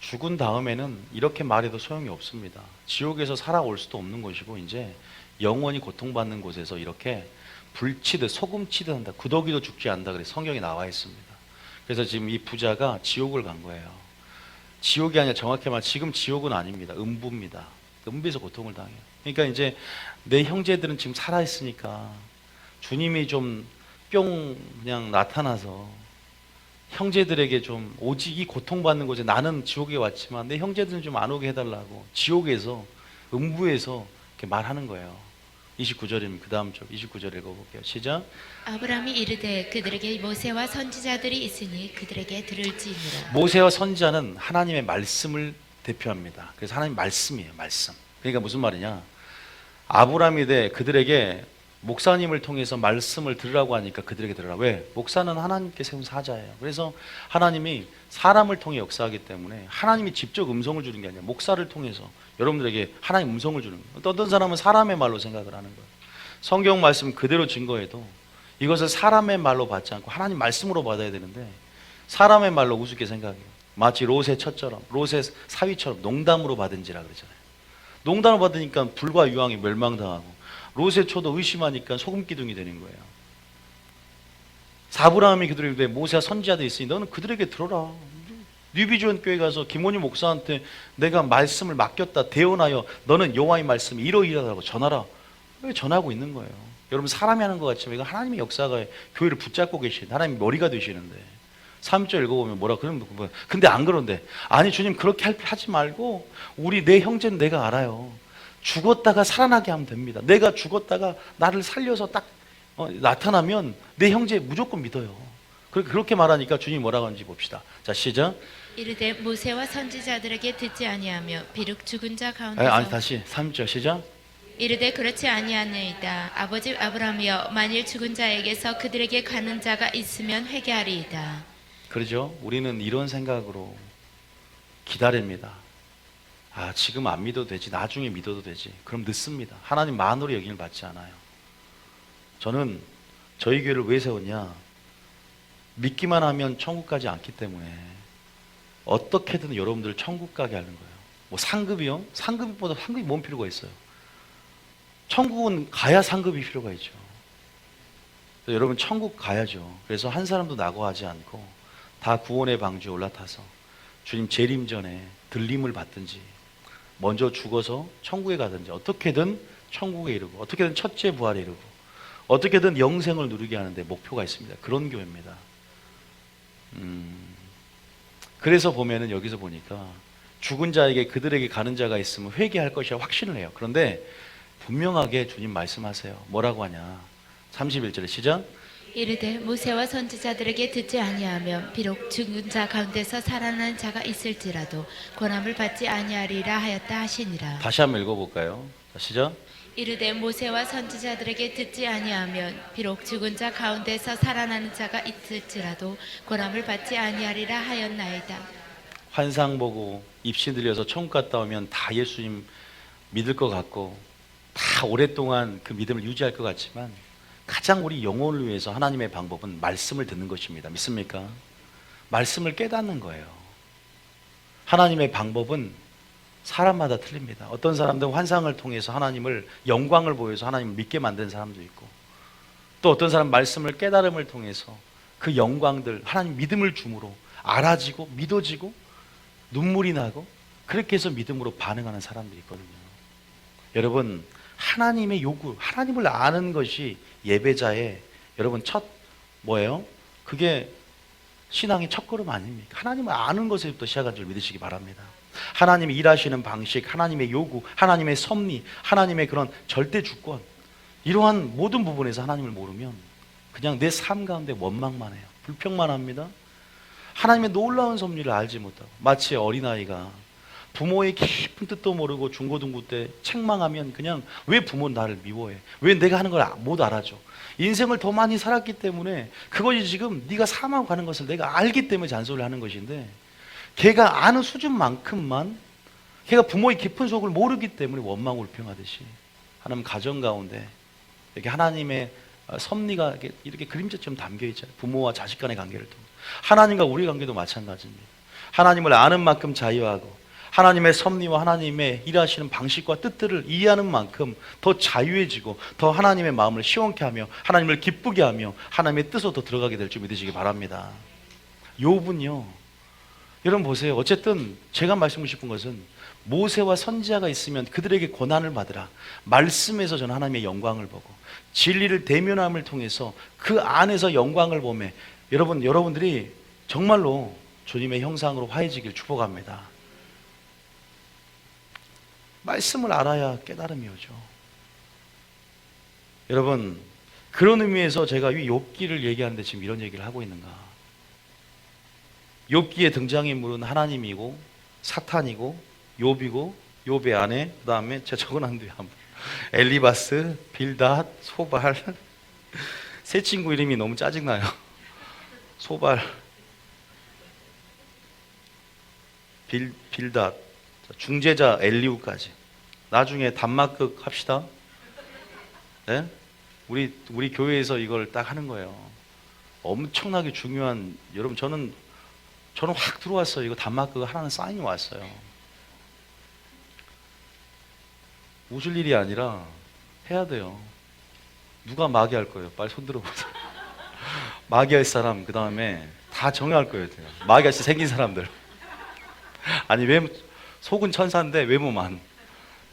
죽은 다음에는 이렇게 말해도 소용이 없습니다. 지옥에서 살아올 수도 없는 것이고 이제 영원히 고통받는 곳에서 이렇게 불치듯 소금치듯 한다. 구더기도 죽지 않는다. 그래서 성경에 나와 있습니다. 그래서 지금 이 부자가 지옥을 간 거예요. 지옥이 아니라 정확히 말하면 지금 지옥은 아닙니다. 음부입니다. 음부에서 고통을 당해요. 그러니까 이제 내 형제들은 지금 살아있으니까 주님이 좀 뿅 그냥 나타나서 형제들에게 좀 오직 이 고통받는 곳에 나는 지옥에 왔지만 내 형제들은 좀 안 오게 해달라고 지옥에서 음부에서 이렇게 말하는 거예요. 29절이면 그 다음 절 29절 읽어볼게요. 시작. 아브라함이 이르되 그들에게 모세와 선지자들이 있으니 그들에게 들을지니라. 모세와 선지자는 하나님의 말씀을 대표합니다. 그래서 하나님 말씀이에요. 말씀. 그러니까 무슨 말이냐, 아브라함이 그들에게 목사님을 통해서 말씀을 들으라고 하니까 그들에게 들으라. 왜? 목사는 하나님께 세운 사자예요. 그래서 하나님이 사람을 통해 역사하기 때문에 하나님이 직접 음성을 주는 게 아니라 목사를 통해서 여러분들에게 하나님 음성을 주는 거예요. 어떤 사람은 사람의 말로 생각을 하는 거예요. 성경 말씀 그대로 증거해도 이것을 사람의 말로 받지 않고 하나님 말씀으로 받아야 되는데 사람의 말로 우습게 생각해요. 마치 롯의 처처럼, 롯의 사위처럼 농담으로 받은지라 그러잖아요. 농담으로 받으니까 불과 유황이 멸망당하고 롯의 초도 의심하니까 소금 기둥이 되는 거예요. 아브라함이 그들에게 모세와 선지자들이 있으니 너는 그들에게 들어라. 뉴비전 교회 가서 김원희 목사한테 내가 말씀을 맡겼다 대언하여 너는 여호와의 말씀이 이러이러하다고 전하라. 왜 전하고 있는 거예요? 여러분 사람이 하는 것 같지만 이거 하나님의 역사가 교회를 붙잡고 계신 하나님 머리가 되시는데 3절 읽어보면 뭐라 그러면 근데 안 그런데 아니 주님 그렇게 하지 말고 우리 내 형제는 내가 알아요. 죽었다가 살아나게 하면 됩니다. 내가 죽었다가 나를 살려서 딱 나타나면 내 형제 무조건 믿어요. 그렇게 말하니까 주님이 뭐라고 하는지 봅시다. 자, 시작. 이르되 모세와 선지자들에게 듣지 아니하며 비록 죽은 자 아니, 가운데서 다시 3절 시작. 이르되 그렇지 아니하니이다. 아버지 아브라함이여 만일 죽은 자에게서 그들에게 가는 자가 있으면 회개하리이다. 그러죠. 우리는 이런 생각으로 기다립니다. 아, 지금 안 믿어도 되지. 나중에 믿어도 되지. 그럼 늦습니다. 하나님 만으로 여김을 받지 않아요. 저는 저희 교회를 왜 세웠냐? 믿기만 하면 천국 가지 않기 때문에 어떻게든 여러분들을 천국 가게 하는 거예요. 뭐 상급이요? 상급보다 상급이 뭔 필요가 있어요? 천국은 가야 상급이 필요가 있죠. 그래서 여러분 천국 가야죠. 그래서 한 사람도 낙오하지 않고 다 구원의 방주에 올라타서 주님 재림 전에 들림을 받든지 먼저 죽어서 천국에 가든지 어떻게든 천국에 이르고 어떻게든 첫째 부활에 이르고 어떻게든 영생을 누리게 하는데 목표가 있습니다. 그런 교회입니다. 그래서 보면은 여기서 보니까 죽은 자에게 그들에게 가는 자가 있으면 회개할 것이라 확신을 해요. 그런데 분명하게 주님 말씀하세요. 뭐라고 하냐? 31절에 시작. 이르되 모세와 선지자들에게 듣지 아니하며 비록 죽은 자 가운데서 살아나는 자가 있을지라도 권함을 받지 아니하리라 하였다 하시니라. 다시 한번 읽어볼까요? 자, 시작. 이르되 모세와 선지자들에게 듣지 아니하면 비록 죽은 자 가운데서 살아나는 자가 있을지라도 권함을 받지 아니하리라 하였나이다. 환상 보고 입시 들려서 천국 갔다 오면 다 예수님 믿을 것 같고 다 오랫동안 그 믿음을 유지할 것 같지만 가장 우리 영혼을 위해서 하나님의 방법은 말씀을 듣는 것입니다. 믿습니까? 말씀을 깨닫는 거예요. 하나님의 방법은 사람마다 틀립니다. 어떤 사람들은 환상을 통해서 하나님을 영광을 보여서 하나님을 믿게 만든 사람도 있고 또 어떤 사람은 말씀을 깨달음을 통해서 그 영광들 하나님 믿음을 줌으로 알아지고 믿어지고 눈물이 나고 그렇게 해서 믿음으로 반응하는 사람도 있거든요. 여러분 하나님의 요구, 하나님을 아는 것이 예배자의 여러분 첫 뭐예요? 그게 신앙의 첫걸음 아닙니까? 하나님을 아는 것에부터 시작한 줄 믿으시기 바랍니다. 하나님이 일하시는 방식, 하나님의 요구, 하나님의 섭리, 하나님의 그런 절대 주권 이러한 모든 부분에서 하나님을 모르면 그냥 내 삶 가운데 원망만 해요. 불평만 합니다. 하나님의 놀라운 섭리를 알지 못하고 마치 어린아이가 부모의 깊은 뜻도 모르고 중고등부 때 책망하면 그냥 왜 부모는 나를 미워해? 왜 내가 하는 걸 못 알아줘? 인생을 더 많이 살았기 때문에 그것이 지금 네가 사망 가는 것을 내가 알기 때문에 잔소리를 하는 것인데 걔가 아는 수준만큼만 걔가 부모의 깊은 속을 모르기 때문에 원망 울평하듯이 하나님 가정 가운데 이렇게 하나님의 섭리가 이렇게 그림자처럼 담겨 있잖아요. 부모와 자식 간의 관계를 통해 하나님과 우리 관계도 마찬가지입니다. 하나님을 아는 만큼 자유하고 하나님의 섭리와 하나님의 일하시는 방식과 뜻들을 이해하는 만큼 더 자유해지고 더 하나님의 마음을 시원케 하며 하나님을 기쁘게 하며 하나님의 뜻으로 더 들어가게 될 줄 믿으시기 바랍니다. 욥은요, 여러분 보세요. 어쨌든 제가 말씀드리고 싶은 것은 모세와 선지자가 있으면 그들에게 고난을 받으라. 말씀에서 저는 하나님의 영광을 보고 진리를 대면함을 통해서 그 안에서 영광을 보매 여러분들이 정말로 주님의 형상으로 화해지길 축복합니다. 말씀을 알아야 깨달음이 오죠. 여러분 그런 의미에서 제가 이 욥기를 얘기하는데 지금 이런 얘기를 하고 있는가? 욥기의 등장인물은 하나님이고 사탄이고 욥이고 욥의 아내 그 다음에 제가 적어놨는데 한번 엘리바스, 빌닷, 소발 세 친구 이름이 너무 짜증나요. 소발, 빌닷, 중재자 엘리우까지 나중에 단막극 합시다. 네? 우리 교회에서 이걸 딱 하는 거예요. 엄청나게 중요한 여러분 저는 확 들어왔어요. 이거 단막극 하나는 사인이 왔어요. 웃을 일이 아니라 해야 돼요. 누가 마귀할 거예요? 빨리 손 들어보세요. 마귀할 사람 그 다음에 다 정할 거예요. 마귀같이 생긴 사람들. 아니 속은 천사인데 외모만.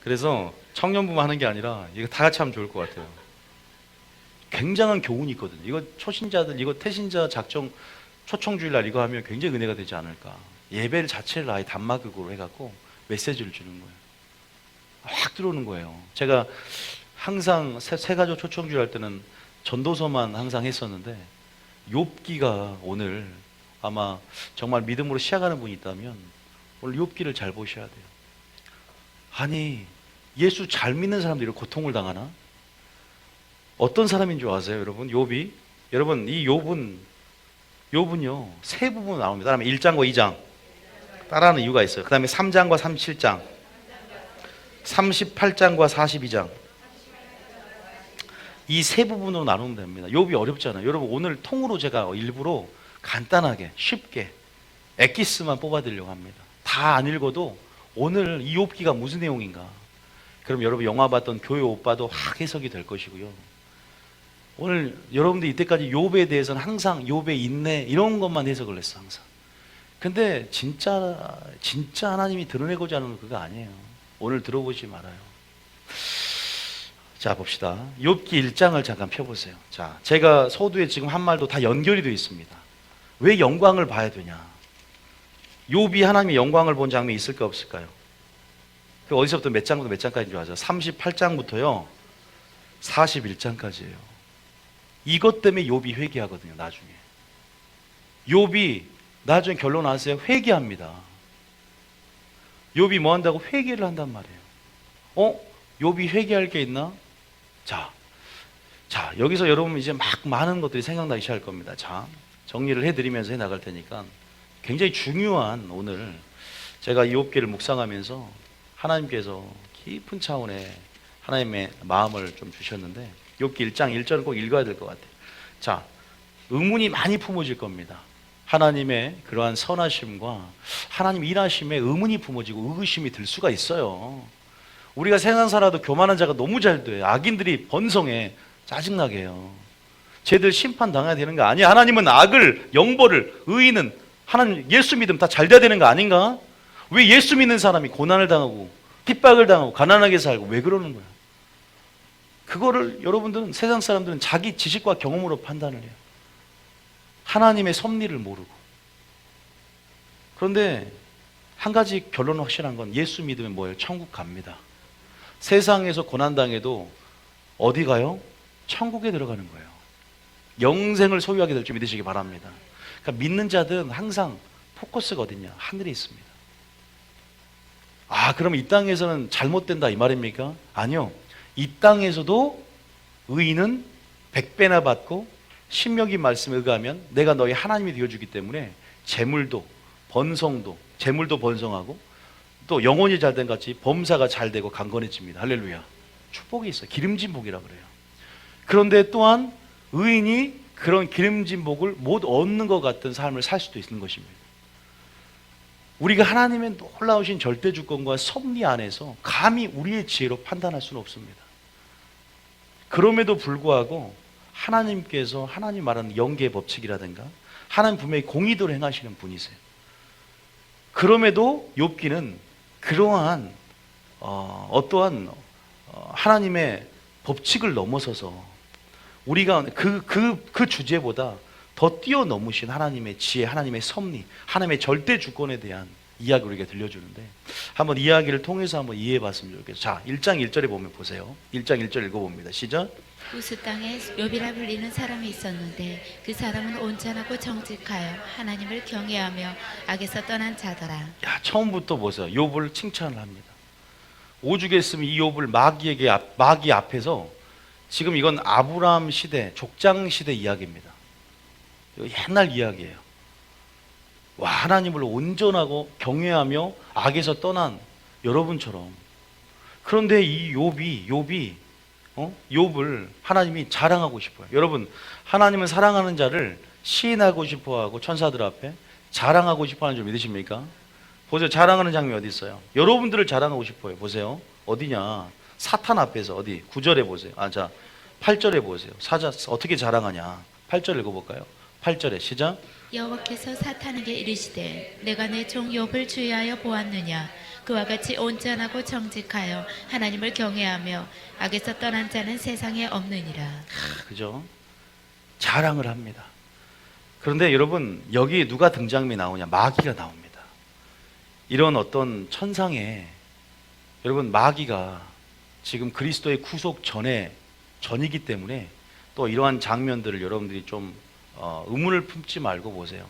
그래서 청년부만 하는 게 아니라 이거 다 같이 하면 좋을 것 같아요. 굉장한 교훈이 있거든요. 이거 초신자들 이거 태신자 작정 초청주일날 이거 하면 굉장히 은혜가 되지 않을까. 예배를 자체를 아예 단막극으로 해갖고 메시지를 주는 거예요. 확 들어오는 거예요. 제가 항상 세가족 초청주일 할 때는 전도서만 항상 했었는데 욥기가 오늘 아마 정말 믿음으로 시작하는 분이 있다면 오늘 욥기를 잘 보셔야 돼요. 아니, 예수 잘 믿는 사람들이 고통을 당하나? 어떤 사람인 줄 아세요, 여러분? 욥이? 여러분, 이 욥은요 세 부분으로 나옵니다. 그다음에 1장과 2장 따라하는 이유가 있어요. 그 다음에 3장과 37장, 38장과 42장, 이 세 부분으로 나누면 됩니다. 욥이 어렵잖아요. 여러분, 오늘 통으로 제가 일부러 간단하게 쉽게 엑기스만 뽑아드리려고 합니다. 다 안 읽어도 오늘 이 욥기가 무슨 내용인가, 그럼 여러분 영화 봤던 교회 오빠도 확 해석이 될 것이고요. 오늘 여러분들 이때까지 욥에 대해서는 항상 욥의 인내 이런 것만 해석을 했어 항상. 근데 진짜 하나님이 드러내고자 하는 건 그거 아니에요. 오늘 들어보지 말아요. 자, 봅시다. 욥기 1장을 잠깐 펴보세요. 자, 제가 서두에 지금 한 말도 다 연결이 되어 있습니다. 왜 영광을 봐야 되냐? 욥이 하나님의 영광을 본 장면이 있을까 없을까요? 그 어디서부터 몇 장부터 몇 장까지인 줄 아세요? 38장부터요 41장까지예요. 이것 때문에 욥이 회개하거든요. 나중에 욥이 나중에 결론 아세요? 회개합니다. 욥이 뭐 한다고? 회개를 한단 말이에요. 욥이 회개할 게 있나? 자, 여기서 여러분 이제 막 많은 것들이 생각나기 시작할 겁니다. 자, 정리를 해드리면서 해나갈 테니까 굉장히 중요한, 오늘 제가 이 욥기를 묵상하면서 하나님께서 깊은 차원의 하나님의 마음을 좀 주셨는데, 욥기 1장 1절을 꼭 읽어야 될 것 같아요. 자, 의문이 많이 품어질 겁니다. 하나님의 그러한 선하심과 하나님 일하심에 의문이 품어지고 의구심이 들 수가 있어요. 우리가 세상 살아도 교만한 자가 너무 잘 돼. 악인들이 번성해. 짜증나게 해요. 쟤들 심판당해야 되는 거 아니야? 하나님은 악을, 영벌을, 의인은 하나님 예수 믿으면 다 잘 돼야 되는 거 아닌가? 왜 예수 믿는 사람이 고난을 당하고 핍박을 당하고 가난하게 살고 왜 그러는 거야? 그거를 여러분들은, 세상 사람들은 자기 지식과 경험으로 판단을 해요. 하나님의 섭리를 모르고. 그런데 한 가지 결론은 확실한 건, 예수 믿으면 뭐예요? 천국 갑니다. 세상에서 고난당해도 어디 가요? 천국에 들어가는 거예요. 영생을 소유하게 될 줄 믿으시기 바랍니다. 그러니까 믿는 자들은 항상 포커스가 어디냐? 하늘에 있습니다. 그럼 이 땅에서는 잘못된다 이 말입니까? 아니요. 이 땅에서도 의인은 100배나 받고, 신명기 말씀에 의하면 내가 너희 하나님이 되어주기 때문에 재물도 번성하고 또 영혼이 잘된 같이 범사가 잘되고 강건해집니다. 할렐루야. 축복이 있어요. 기름진 복이라 그래요. 그런데 또한 의인이 그런 기름진 복을 못 얻는 것 같은 삶을 살 수도 있는 것입니다. 우리가 하나님의 놀라우신 절대 주권과 섭리 안에서 감히 우리의 지혜로 판단할 수는 없습니다. 그럼에도 불구하고 하나님께서 하나님 말하는 영계의 법칙이라든가 하나님 분명히 공의도를 행하시는 분이세요. 그럼에도 욥기는 그러한 어떠한 하나님의 법칙을 넘어서서 우리가 그 주제보다 더 뛰어넘으신 하나님의 지혜, 하나님의 섭리, 하나님의 절대 주권에 대한 이야기를 우리가 들려주는데, 한번 이야기를 통해서 한번 이해해 봤으면 좋겠어요. 자, 1장 1절에 보면 보세요. 1장 1절 읽어봅니다. 시작. 우스 땅에 욥이라 불리는 사람이 있었는데 그 사람은 온전하고 정직하여 하나님을 경외하며 악에서 떠난 자더라. 야, 처음부터 보세요. 욥을 칭찬을 합니다. 오죽했으면 이 욥을 마귀 앞에서, 지금 이건 아브라함 시대, 족장 시대 이야기입니다. 이거 옛날 이야기예요. 와, 하나님을 온전하고 경외하며 악에서 떠난 여러분처럼. 그런데 이 욥을 하나님이 자랑하고 싶어요. 여러분, 하나님은 사랑하는 자를 시인하고 싶어하고 천사들 앞에 자랑하고 싶어하는 줄 믿으십니까? 보세요. 자랑하는 장면이 어디 있어요? 여러분들을 자랑하고 싶어요. 보세요. 어디냐? 사탄 앞에서. 어디? 9절에 보세요. 자, 8절에 보세요. 어떻게 자랑하냐? 8절 읽어볼까요? 8절에 시작. 여호와께서 사탄에게 이르시되 내가 내 종 욥을 주의하여 보았느냐? 그와 같이 온전하고 정직하여 하나님을 경외하며 악에서 떠난 자는 세상에 없느니라. 그죠? 자랑을 합니다. 그런데 여러분, 여기 누가 등장이 나오냐? 마귀가 나옵니다. 이런 어떤 천상에, 여러분, 마귀가 지금 그리스도의 구속 전이기 때문에 또 이러한 장면들을 여러분들이 좀 의문을 품지 말고 보세요.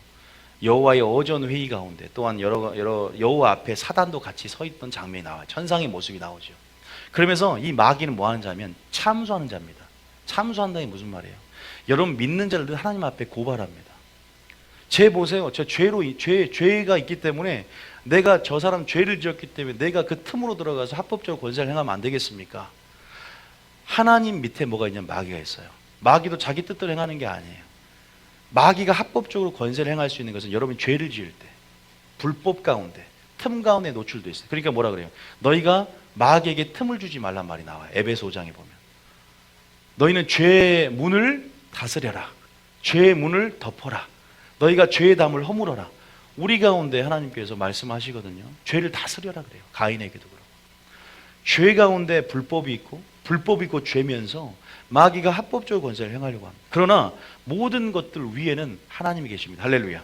여호와의 어전 회의 가운데 또한 여러 여호와 앞에 사단도 같이 서 있던 장면이 나와요. 천상의 모습이 나오죠. 그러면서 이 마귀는 뭐 하는 자면 참수하는 자입니다. 참수한다는 게 무슨 말이에요? 여러분 믿는 자를 하나님 앞에 고발합니다. 제 보세요. 저 죄가 있기 때문에 내가 저 사람 죄를 지었기 때문에 내가 그 틈으로 들어가서 합법적으로 권세를 행하면 안 되겠습니까? 하나님 밑에 뭐가 있냐면 마귀가 있어요. 마귀도 자기 뜻대로 행하는 게 아니에요. 마귀가 합법적으로 권세를 행할 수 있는 것은 여러분이 죄를 지을 때 불법 가운데 틈 가운데 노출되어 있어요. 그러니까 뭐라 그래요? 너희가 마귀에게 틈을 주지 말란 말이 나와요. 에베소 5장에 보면 너희는 죄의 문을 다스려라. 죄의 문을 덮어라. 너희가 죄의 담을 허물어라. 우리 가운데 하나님께서 말씀하시거든요. 죄를 다스려라 그래요. 가인에게도 그렇고. 죄 가운데 불법이 있고 죄면서 마귀가 합법적으로 권세를 행하려고 합니다. 그러나 모든 것들 위에는 하나님이 계십니다. 할렐루야.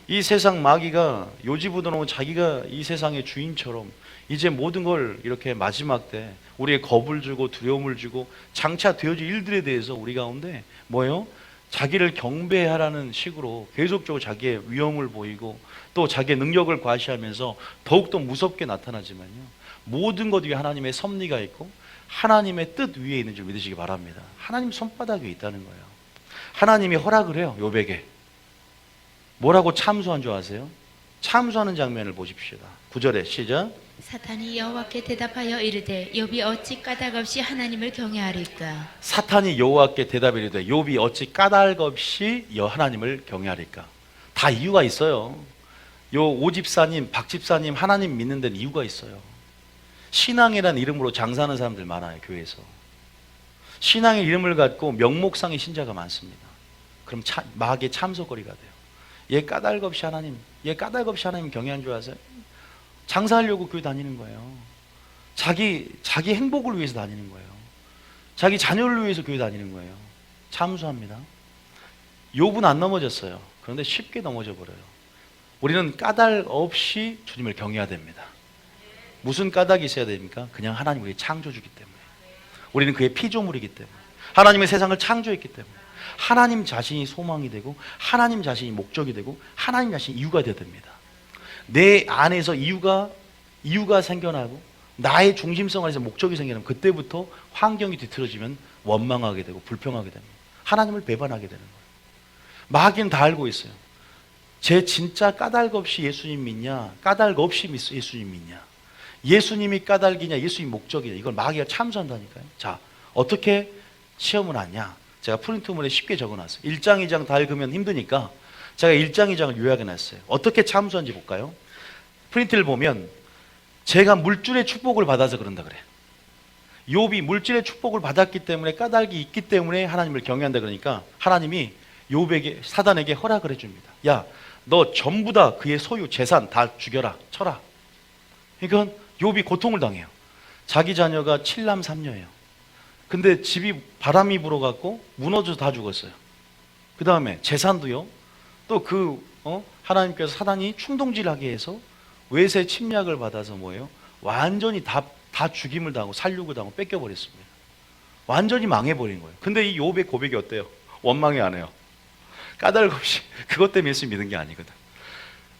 이 세상 마귀가 요지부동하고 자기가 이 세상의 주인처럼 이제 모든 걸 이렇게 마지막 때 우리의 겁을 주고 두려움을 주고 장차 되어질 일들에 대해서 우리 가운데 뭐예요? 자기를 경배하라는 식으로 계속적으로 자기의 위험을 보이고 또 자기의 능력을 과시하면서 더욱더 무섭게 나타나지만요. 모든 것 위에 하나님의 섭리가 있고 하나님의 뜻 위에 있는 줄 믿으시기 바랍니다. 하나님 손바닥 위에 있다는 거예요. 하나님이 허락을 해요. 욥에게. 뭐라고 참수한 줄 아세요? 참수하는 장면을 보십시다. 9절에 시작. 사탄이 여호와께 대답하여 이르되 욥이 어찌 까닭 없이 하나님을 경외하리까? 사탄이 여호와께 대답해 이르되 욥이 어찌 까닭 없이 하나님을 경외하리까? 다 이유가 있어요. 요 오집사님, 박집사님 하나님 믿는 데는 이유가 있어요. 신앙이라는 이름으로 장사하는 사람들 많아요. 교회에서 신앙의 이름을 갖고 명목상의 신자가 많습니다. 그럼 마귀의 참소거리가 돼요. 얘 까닭 없이 하나님 경외한 줄 아세요? 장사하려고 교회 다니는 거예요. 자기 행복을 위해서 다니는 거예요. 자기 자녀를 위해서 교회 다니는 거예요. 참수합니다. 욥은 안 넘어졌어요. 그런데 쉽게 넘어져 버려요. 우리는 까닭 없이 주님을 경외해야 됩니다. 무슨 까닭이 있어야 됩니까? 그냥 하나님 우리 창조주기 때문에. 우리는 그의 피조물이기 때문에. 하나님의 세상을 창조했기 때문에. 하나님 자신이 소망이 되고 하나님 자신이 목적이 되고 하나님 자신이 이유가 되어야 됩니다. 내 안에서 이유가 생겨나고 나의 중심성 안에서 목적이 생겨나면 그때부터 환경이 뒤틀어지면 원망하게 되고 불평하게 됩니다. 하나님을 배반하게 되는 거예요. 마귀는 다 알고 있어요. 제 진짜 까닭 없이 예수님 믿냐? 까닭 없이 예수님 믿냐? 예수님이 까닭이냐? 예수님 목적이냐? 이걸 마귀가 참수한다니까요. 자, 어떻게 시험을 하냐? 제가 프린트물에 쉽게 적어놨어요. 1장, 2장 다 읽으면 힘드니까 제가 1장, 2장을 요약해놨어요. 어떻게 참수한지 볼까요? 프린트를 보면 제가 물질의 축복을 받아서 그런다 그래. 욥이 물질의 축복을 받았기 때문에 까닭이 있기 때문에 하나님을 경외한다 그러니까 하나님이 욥에게 사단에게 허락을 해줍니다. 야, 너 전부 다 그의 소유 재산 다 죽여라, 쳐라. 그러니까 욥이 고통을 당해요. 자기 자녀가 7남 3녀예요. 근데 집이 바람이 불어갖고 무너져서 다 죽었어요. 그 다음에 재산도요. 또 하나님께서 사단이 충동질하게 해서 외세 침략을 받아서 뭐예요? 완전히 다 죽임을 당하고 살육을 당하고 뺏겨버렸습니다. 완전히 망해버린 거예요. 근데 이 욥의 고백이 어때요? 원망이 안 해요. 까닭 없이 그것 때문에 예수 믿는 게 아니거든.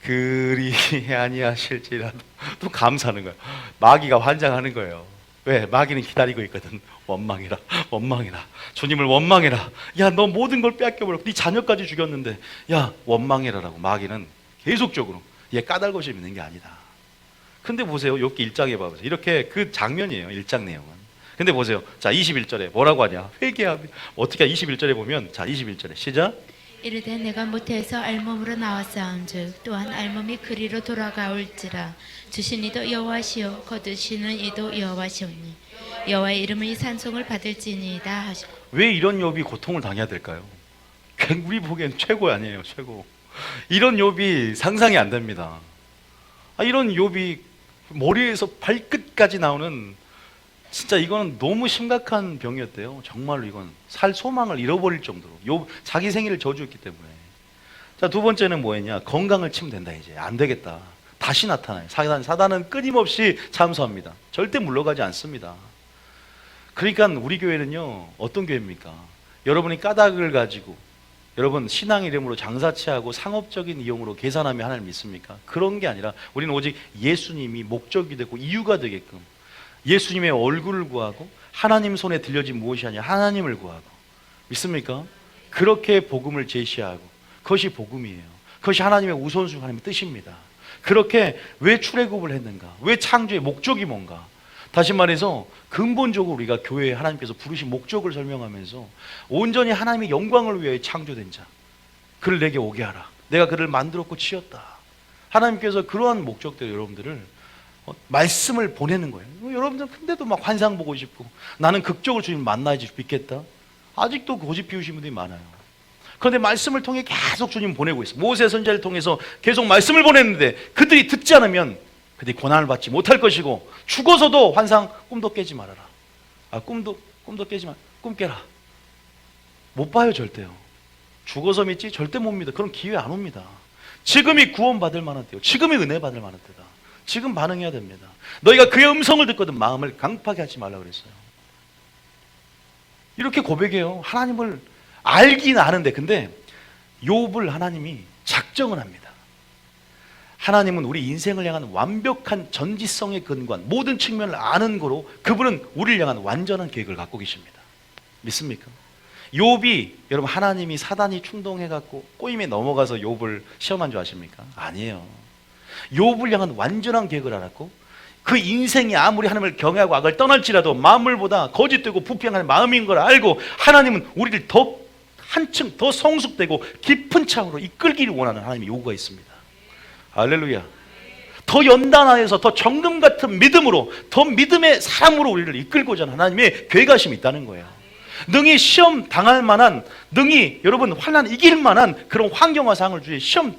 그리 아니하실지라도 또 감사하는 거예요. 마귀가 환장하는 거예요. 왜? 마귀는 기다리고 있거든. 원망해라. 주님을 원망해라. 야, 너 모든 걸 뺏겨버렸고 네 자녀까지 죽였는데 야, 원망해라라고. 마귀는 계속적으로 얘 까닭 없이 믿는 게 아니다. 근데 보세요. 욥기 1장에 봐보세요. 이렇게 그 장면이에요. 1장 내용은. 근데 보세요. 자, 21절에 뭐라고 하냐? 회개하며. 어떻게 21절에 보면 자, 21절에 시작. 이르되 내가 모태에서 알몸으로 나왔사온즉 또한 알몸이 그리로 돌아가올지라 주신 이도 여호와시요 거두시는 이도 여호와시오니 여호와의 이름의 찬송을 받을지니이다 하시고. 왜 이런 욥이 고통을 당해야 될까요? 우리 보기엔 최고 아니에요. 최고. 이런 욥이 상상이 안 됩니다. 이런 욥이 머리에서 발끝까지 나오는 진짜 이거는 너무 심각한 병이었대요. 정말로 이건 살 소망을 잃어버릴 정도로 욥 자기 생일을 저주했기 때문에. 자, 두 번째는 뭐였냐? 건강을 치면 된다. 이제 안 되겠다. 다 다시 나타나요. 사단은 끊임없이 참소합니다. 절대 물러가지 않습니다. 그러니까 우리 교회는요, 어떤 교회입니까? 여러분이 까닭을 가지고 여러분 신앙 이름으로 장사치하고 상업적인 이용으로 계산하며 하나님 믿습니까? 그런 게 아니라 우리는 오직 예수님이 목적이 되고 이유가 되게끔 예수님의 얼굴을 구하고 하나님 손에 들려진 무엇이 아니라 하나님을 구하고, 믿습니까? 그렇게 복음을 제시하고, 그것이 복음이에요. 그것이 하나님의 우선순위, 하나님의 뜻입니다. 그렇게 왜 출애굽을 했는가? 왜 창조의 목적이 뭔가? 다시 말해서 근본적으로 우리가 교회에 하나님께서 부르신 목적을 설명하면서 온전히 하나님의 영광을 위하여 창조된 자, 그를 내게 오게 하라. 내가 그를 만들었고 지었다. 하나님께서 그러한 목적대로 여러분들을 말씀을 보내는 거예요. 여러분들 근데도 막 환상 보고 싶고, 나는 극적으로 주님 만나야지 믿겠다. 아직도 고집 피우신 분들이 많아요. 그런데 말씀을 통해 계속 주님 보내고 있어요. 모세 선지자를 통해서 계속 말씀을 보냈는데 그들이 듣지 않으면 그들이 고난을 받지 못할 것이고, 죽어서도 환상 꿈도 깨지 말아라. 꿈도 깨지 마. 꿈 깨라. 못 봐요, 절대요. 죽어서 믿지 절대 못 믿어. 그런 기회 안 옵니다. 지금이 구원받을 만한 때요. 지금이 은혜 받을 만한 때다. 지금 반응해야 됩니다. 너희가 그의 음성을 듣거든 마음을 강팍하게 하지 말라고 그랬어요. 이렇게 고백해요. 하나님을 알긴 아는데, 근데 욥을 하나님이 작정을 합니다. 하나님은 우리 인생을 향한 완벽한 전지성의 근간, 모든 측면을 아는 거로 그분은 우리를 향한 완전한 계획을 갖고 계십니다. 믿습니까? 욥이, 여러분, 하나님이 사단이 충동해갖고 꼬임에 넘어가서 욥을 시험한 줄 아십니까? 아니에요. 욥을 향한 완전한 계획을 알았고, 그 인생이 아무리 하나님을 경외하고 악을 떠날지라도 만물보다 거짓되고 부패한 마음인 걸 알고, 하나님은 우리를 더 한층 더 성숙되고 깊은 창으로 이끌기를 원하는 하나님의 요구가 있습니다. 할렐루야. 더 연단하여서 더 정금 같은 믿음으로, 더 믿음의 사람으로 우리를 이끌고자 하는 하나님의 계획하심이 있다는 거예요. 능히 시험 당할 만한, 능히 여러분 환난 이길 만한 그런 환경과 상을 주지, 시험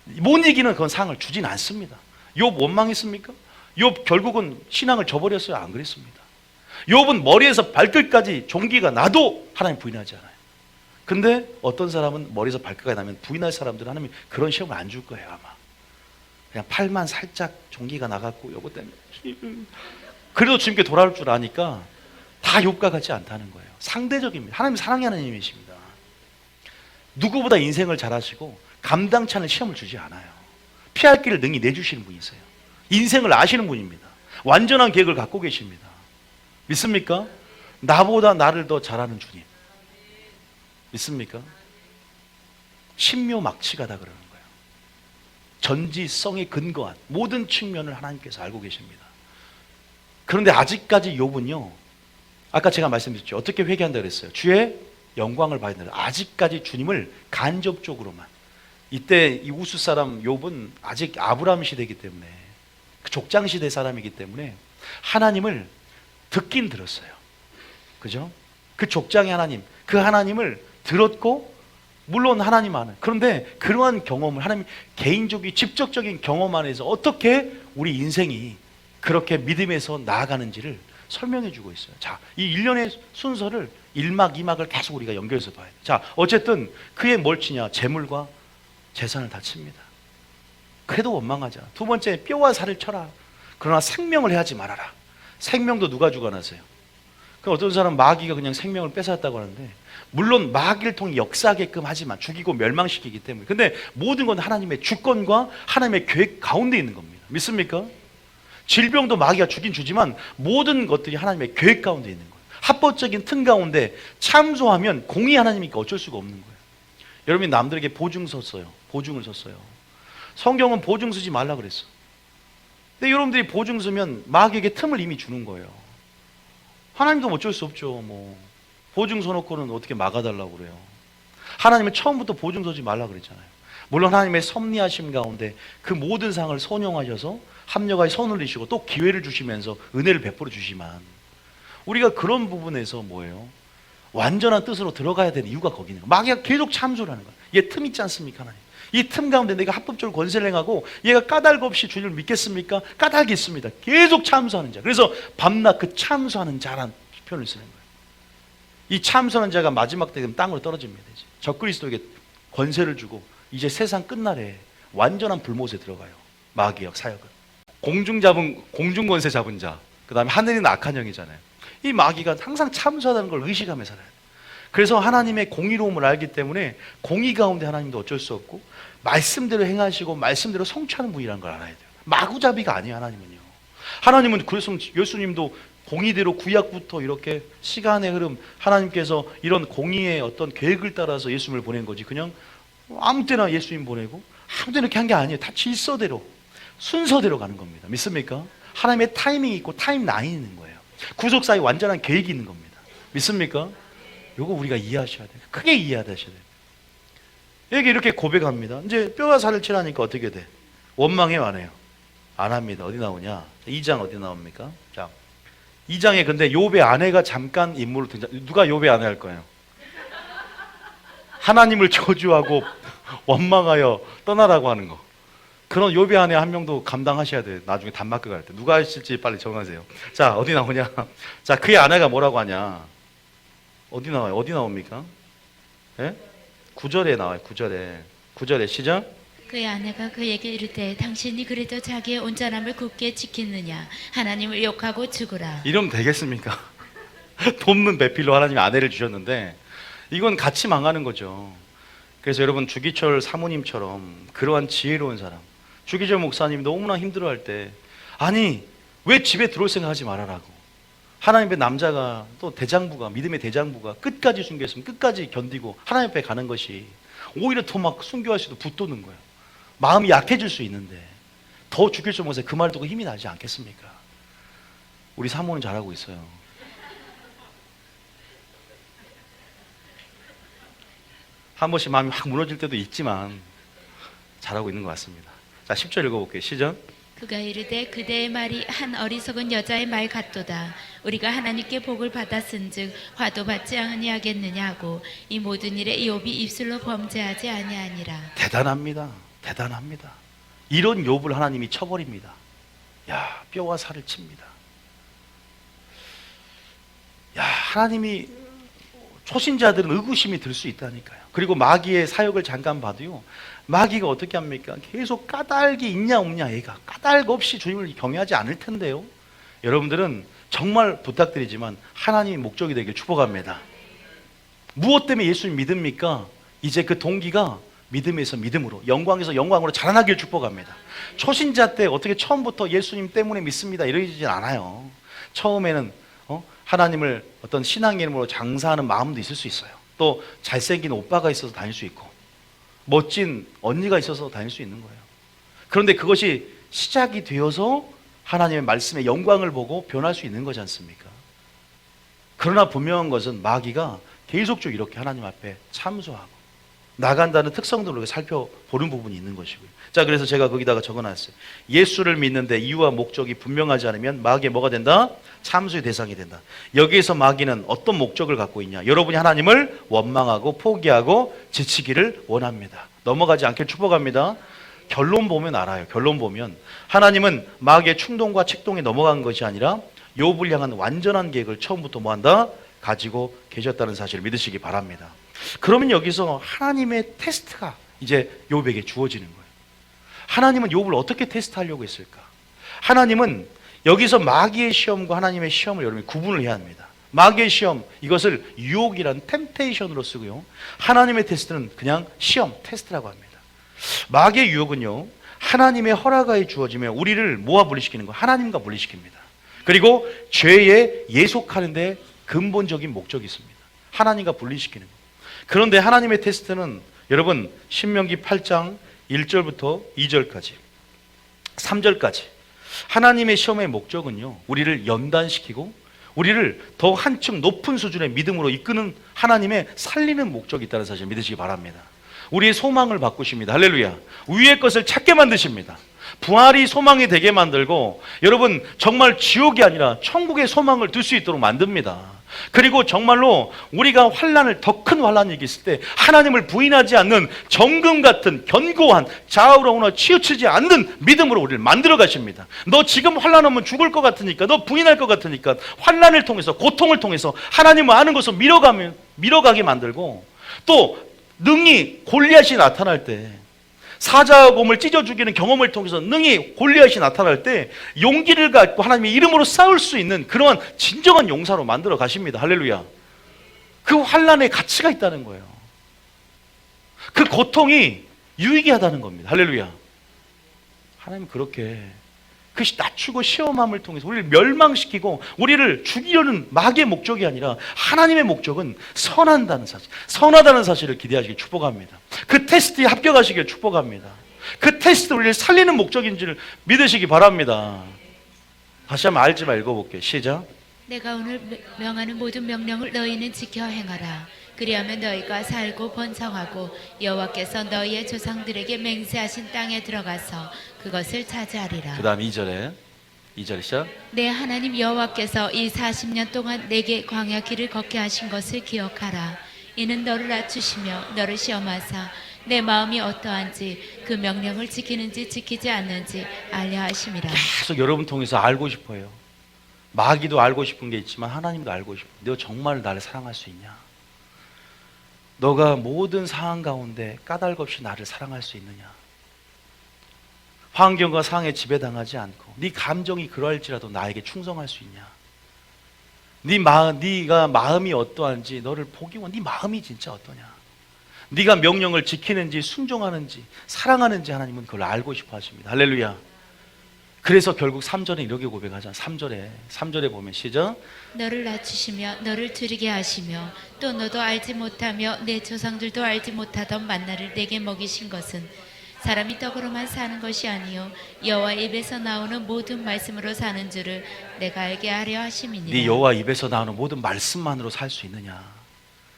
못 이기는 그런 상을 주진 않습니다. 욥 원망했습니까? 욥 결국은 신앙을 저버렸어요? 안 그랬습니다. 욥은 머리에서 발끝까지 종기가 나도 하나님 부인하지 않아요. 근데 어떤 사람은 머리에서 발끝까지 나면 부인할 사람들은 하나님이 그런 시험을 안 줄 거예요, 아마. 그냥 팔만 살짝 종기가 나갔고 요거 때문에 그래도 주님께 돌아올 줄 아니까 다 욥과 같지 않다는 거예요. 상대적입니다. 하나님 사랑의 하나님이십니다. 누구보다 인생을 잘 아시고 감당치 않은 시험을 주지 않아요. 피할 길을 능히 내주시는 분이세요. 인생을 아시는 분입니다. 완전한 계획을 갖고 계십니다. 믿습니까? 나보다 나를 더 잘하는 주님. 믿습니까? 신묘막치가다 그러는 거예요. 전지성에 근거한 모든 측면을 하나님께서 알고 계십니다. 그런데 아직까지 욥은요, 아까 제가 말씀드렸죠. 어떻게 회개한다 그랬어요? 주의 영광을 봐야 된다. 아직까지 주님을 간접적으로만. 이때 이 우스 사람 욥은 아직 아브라함 시대이기 때문에, 그 족장 시대 사람이기 때문에 하나님을 듣긴 들었어요. 그죠? 그 족장의 하나님, 그 하나님을 들었고, 물론 하나님 안에, 그런데 그러한 경험을 하나님 개인적인 직접적인 경험 안에서 어떻게 우리 인생이 그렇게 믿음에서 나아가는지를 설명해 주고 있어요. 자, 이 일련의 순서를 1막 2막을 계속 우리가 연결해서 봐야 돼요. 자, 어쨌든 그의 뭘 치냐? 재물과 재산을 다 칩니다. 그래도 원망하자. 두 번째, 뼈와 살을 쳐라. 그러나 생명을 해하지 말아라. 생명도 누가 주관하세요? 그 어떤 사람 마귀가 그냥 생명을 뺏어왔다고 하는데, 물론 마귀를 통해 역사하게끔 하지만 죽이고 멸망시키기 때문에, 근데 모든 건 하나님의 주권과 하나님의 계획 가운데 있는 겁니다. 믿습니까? 질병도 마귀가 주긴 주지만 모든 것들이 하나님의 계획 가운데 있는 거예요. 합법적인 틈 가운데 참소하면 공의 하나님이니까 어쩔 수가 없는 거예요. 여러분이 남들에게 보증을 썼어요. 성경은 보증 쓰지 말라 그랬어. 근데 여러분들이 보증 쓰면 마귀에게 틈을 이미 주는 거예요. 하나님도 어쩔 수 없죠. 보증 서놓고는 어떻게 막아달라고 그래요. 하나님은 처음부터 보증 서지 말라 그랬잖아요. 물론 하나님의 섭리하심 가운데 그 모든 상을 선용하셔서 합력하여 선을 이시고 또 기회를 주시면서 은혜를 베풀어 주시만, 우리가 그런 부분에서 뭐예요? 완전한 뜻으로 들어가야 되는 이유가 거기 있는 거예요. 마귀가 계속 참소를 하는 거예요. 얘 틈 있지 않습니까, 하나님? 이 틈 가운데 내가 합법적으로 권세를 행하고 얘가 까닭 없이 주님을 믿겠습니까? 까닭이 있습니다. 계속 참소하는 자. 그래서 밤낮 그 참소하는 자란 표현을 쓰는 거예요. 이 참소하는 자가 마지막 때 되면 땅으로 떨어집니다. 적그리스도에게 권세를 주고 이제 세상 끝날에 완전한 불못에 들어가요. 마귀의 사역은. 공중권세 잡은 자, 그 다음에 하늘이 악한 영이잖아요. 이 마귀가 항상 참수하다는 걸 의식하며 살아야 돼요. 그래서 하나님의 공의로움을 알기 때문에 공의 가운데 하나님도 어쩔 수 없고 말씀대로 행하시고 말씀대로 성취하는 분이라는 걸 알아야 돼요. 마구잡이가 아니에요. 하나님은요. 하나님은 그래서 예수님도 공의대로 구약부터 이렇게 시간의 흐름, 하나님께서 이런 공의의 어떤 계획을 따라서 예수님을 보낸 거지, 그냥 아무 때나 예수님 보내고 아무 때나 이렇게 한 게 아니에요. 다 질서대로 순서대로 가는 겁니다. 믿습니까? 하나님의 타이밍이 있고 타임라인이 있는 거예요. 구속사의 완전한 계획이 있는 겁니다. 믿습니까? 요거 우리가 이해하셔야 돼요. 크게 이해하셔야 돼요. 여기 이렇게 고백합니다. 이제 뼈와 살을 칠하니까 어떻게 돼? 원망해요, 안 해요? 안 합니다. 어디 나오냐? 2장 어디 나옵니까? 자, 2장에 근데 욥의 아내가 잠깐 인물로 등장. 누가 욥의 아내 할 거예요? 하나님을 저주하고 원망하여 떠나라고 하는 거. 그런 욥의 아내 한 명도 감당하셔야 돼요. 나중에 단마크 갈 때. 누가 하실지 빨리 정하세요. 자, 어디 나오냐? 자, 그의 아내가 뭐라고 하냐? 어디 나와요? 어디 나옵니까? 예? 9절에 나와요. 9절에 시작. 그의 아내가 그에게 이르되 당신이 그래도 자기의 온전함을 굳게 지키느냐? 하나님을 욕하고 죽으라. 이러면 되겠습니까? 돕는 배필로 하나님이 아내를 주셨는데 이건 같이 망하는 거죠. 그래서 여러분, 주기철 사모님처럼 그러한 지혜로운 사람, 주기철 목사님 너무나 힘들어할 때, 아니 왜 집에 들어올 생각하지 말아라고. 하나님의 남자가, 또 대장부가, 믿음의 대장부가 끝까지 순교했으면 끝까지 견디고 하나님 앞에 가는 것이 오히려 더 막 순교할 수도 붙도는 거예요. 마음이 약해질 수 있는데 더 주기철 목사님 그 말 듣고 힘이 나지 않겠습니까? 우리 사모는 잘하고 있어요. 한 번씩 마음이 확 무너질 때도 있지만 잘하고 있는 것 같습니다. 자, 10절 읽어볼게요. 시작. 그가 이르되 그대의 말이 한 어리석은 여자의 말 같도다. 우리가 하나님께 복을 받았은즉 화도 받지 아니하겠느냐 하고 이 모든 일에 욥이 입술로 범죄하지 아니하니라. 대단합니다. 대단합니다. 이런 욥을 하나님이 쳐버립니다. 야, 뼈와 살을 칩니다. 야, 하나님이 초신자들은 의구심이 들 수 있다니까요. 그리고 마귀의 사역을 잠깐 봐도요, 마귀가 어떻게 합니까? 계속 까닭이 있냐 없냐, 얘가 까닭 없이 주님을 경외하지 않을 텐데요. 여러분들은 정말 부탁드리지만 하나님이 목적이 되길 축복합니다. 무엇 때문에 예수님 믿습니까? 이제 그 동기가 믿음에서 믿음으로, 영광에서 영광으로 자라나길 축복합니다. 초신자 때 어떻게 처음부터 예수님 때문에 믿습니다 이러지진 않아요. 처음에는 하나님을 어떤 신앙의 이름으로 장사하는 마음도 있을 수 있어요. 또 잘생긴 오빠가 있어서 다닐 수 있고 멋진 언니가 있어서 다닐 수 있는 거예요. 그런데 그것이 시작이 되어서 하나님의 말씀의 영광을 보고 변할 수 있는 거지 않습니까? 그러나 분명한 것은 마귀가 계속적으로 이렇게 하나님 앞에 참소하고 나간다는 특성들을 우리가 살펴보는 부분이 있는 것이고요. 자, 그래서 제가 거기다가 적어놨어요. 예수를 믿는데 이유와 목적이 분명하지 않으면 마귀의 뭐가 된다? 참소의 대상이 된다. 여기에서 마귀는 어떤 목적을 갖고 있냐? 여러분이 하나님을 원망하고 포기하고 지치기를 원합니다. 넘어가지 않길 축복합니다. 결론 보면 알아요. 결론 보면 하나님은 마귀의 충동과 책동에 넘어간 것이 아니라 욥을 향한 완전한 계획을 처음부터 뭐한다? 가지고 계셨다는 사실을 믿으시기 바랍니다. 그러면 여기서 하나님의 테스트가 이제 욥에게 주어지는 거예요. 하나님은 욥을 어떻게 테스트하려고 했을까? 하나님은 여기서 마귀의 시험과 하나님의 시험을 여러분이 구분을 해야 합니다. 마귀의 시험, 이것을 유혹이라는 템테이션으로 쓰고요. 하나님의 테스트는 그냥 시험, 테스트라고 합니다. 마귀의 유혹은요, 하나님의 허락하에 주어지면 우리를 뭐와 분리시키는 거예요? 하나님과 분리시킵니다. 그리고 죄에 예속하는 데 근본적인 목적이 있습니다. 하나님과 분리시키는 거예요. 그런데 하나님의 테스트는 여러분 신명기 8장 1절부터 2절까지 3절까지 하나님의 시험의 목적은요, 우리를 연단시키고 우리를 더 한층 높은 수준의 믿음으로 이끄는 하나님의 살리는 목적이 있다는 사실을 믿으시기 바랍니다. 우리의 소망을 바꾸십니다. 할렐루야. 위의 것을 찾게 만드십니다. 부활이 소망이 되게 만들고 여러분 정말 지옥이 아니라 천국의 소망을 들 수 있도록 만듭니다. 그리고 정말로 우리가 환난을, 더 큰 환난이 있을 때 하나님을 부인하지 않는 정금 같은 견고한 좌우로 오나 치우치지 않는 믿음으로 우리를 만들어 가십니다. 너 지금 환난하면 죽을 것 같으니까, 너 부인할 것 같으니까 환난을 통해서, 고통을 통해서 하나님을 아는 것을 밀어가게 만들고, 또 능히 골리앗이 나타날 때 사자와 곰을 찢어 죽이는 경험을 통해서 능히 골리앗이 나타날 때 용기를 갖고 하나님의 이름으로 싸울 수 있는 그러한 진정한 용사로 만들어 가십니다. 할렐루야. 그 환난에 가치가 있다는 거예요. 그 고통이 유익이 하다는 겁니다. 할렐루야. 하나님 그렇게 그 낮추고 시험함을 통해서 우리를 멸망시키고 우리를 죽이려는 마귀의 목적이 아니라 하나님의 목적은 선한다는 사실, 선하다는 사실을 기대하시길 축복합니다. 그 테스트에 합격하시길 축복합니다. 그 테스트 우리를 살리는 목적인지를 믿으시기 바랍니다. 다시 한번 알지만 읽어볼게요. 시작. 내가 오늘 명하는 모든 명령을 너희는 지켜 행하라. 그리하면 너희가 살고 번성하고 여호와께서 너희의 조상들에게 맹세하신 땅에 들어가서 그것을 차지하리라. 그 다음 2절에 시작. 내 하나님 여호와께서 이 40년 동안 내게 광야 길을 걷게 하신 것을 기억하라. 이는 너를 낮추시며 너를 시험하사 내 마음이 어떠한지 그 명령을 지키는지 지키지 않는지 알려 하심이라. 계속 여러분 통해서 알고 싶어요. 마귀도 알고 싶은 게 있지만 하나님도 알고 싶어요. 너 정말 나를 사랑할 수 있냐? 너가 모든 상황 가운데 까닭 없이 나를 사랑할 수 있느냐? 환경과 상황에 지배당하지 않고 네 감정이 그러할지라도 나에게 충성할 수 있냐? 네가 마음이 어떠한지 너를 보기 원. 네 마음이 진짜 어떠냐? 네가 명령을 지키는지 순종하는지 사랑하는지 하나님은 그걸 알고 싶어 하십니다. 할렐루야. 그래서 결국 3절에 이렇게 고백하잖아. 3절에 보면 시작. 너를 낮추시며 너를 줄이게 하시며 또 너도 알지 못하며 내 조상들도 알지 못하던 만나를 내게 먹이신 것은 사람이 떡으로만 사는 것이 아니요 여호와 입에서 나오는 모든 말씀으로 사는 줄을 내가 알게 하려 하심이니라. 네 여호와 입에서 나오는 모든 말씀만으로 살 수 있느냐?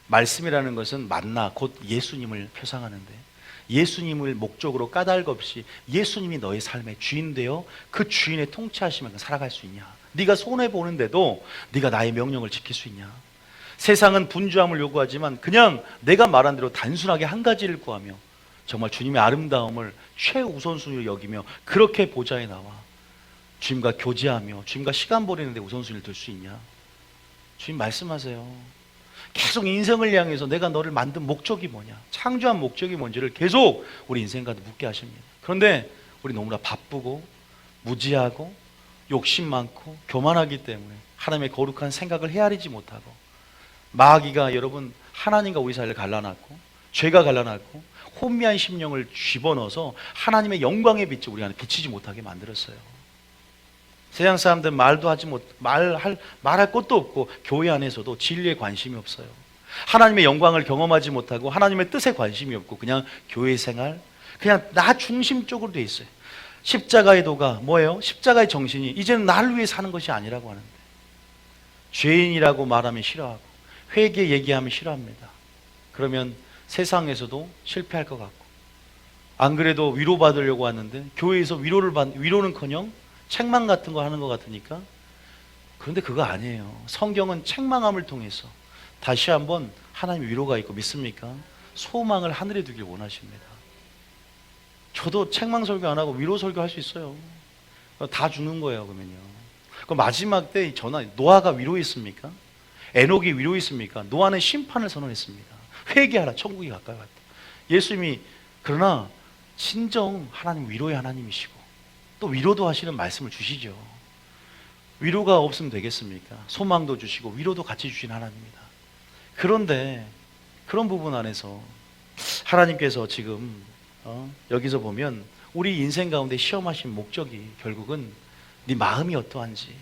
말씀이라는 것은 만나 곧 예수님을 표상하는데 예수님을 목적으로 까닭 없이 예수님이 너의 삶의 주인 되어 그 주인의 통치하시면서 살아갈 수 있냐? 네가 손해보는데도 네가 나의 명령을 지킬 수 있냐? 세상은 분주함을 요구하지만 그냥 내가 말한 대로 단순하게 한 가지를 구하며 정말 주님의 아름다움을 최우선순위로 여기며 그렇게 보좌에 나와 주님과 교제하며 주님과 시간 보내는데 우선순위를 둘 수 있냐? 주님 말씀하세요. 계속 인생을 향해서 내가 너를 만든 목적이 뭐냐, 창조한 목적이 뭔지를 계속 우리 인생과도 묻게 하십니다. 그런데 우리 너무나 바쁘고 무지하고 욕심 많고 교만하기 때문에 하나님의 거룩한 생각을 헤아리지 못하고 마귀가 여러분 하나님과 우리 사이를 갈라놨고 죄가 갈라놨고 혼미한 심령을 집어넣어서 하나님의 영광의 빛을 우리 안에 비치지 못하게 만들었어요. 세상 사람들은 말할 것도 없고 교회 안에서도 진리에 관심이 없어요. 하나님의 영광을 경험하지 못하고 하나님의 뜻에 관심이 없고 그냥 교회 생활, 그냥 나 중심적으로 돼 있어요. 십자가의 도가 뭐예요? 십자가의 정신이 이제는 나를 위해 사는 것이 아니라고 하는데 죄인이라고 말하면 싫어하고 회개 얘기하면 싫어합니다. 그러면 세상에서도 실패할 것 같고 안 그래도 위로받으려고 하는데 교회에서 위로는커녕 책망 같은 거 하는 것 같으니까. 그런데 그거 아니에요. 성경은 책망함을 통해서 다시 한번 하나님 위로가 있고 믿습니까? 소망을 하늘에 두길 원하십니다. 저도 책망 설교 안 하고 위로 설교 할 수 있어요. 다 주는 거예요. 그러면요. 그 마지막 때 전화 노아가 위로했습니까? 에녹이 위로했습니까? 노아는 심판을 선언했습니다. 회개하라, 천국이 가까이 왔다. 예수님이 그러나 진정 하나님 위로의 하나님이시고 또 위로도 하시는 말씀을 주시죠. 위로가 없으면 되겠습니까? 소망도 주시고 위로도 같이 주신 하나님입니다. 그런데 그런 부분 안에서 하나님께서 지금 여기서 보면 우리 인생 가운데 시험하신 목적이 결국은 네 마음이 어떠한지,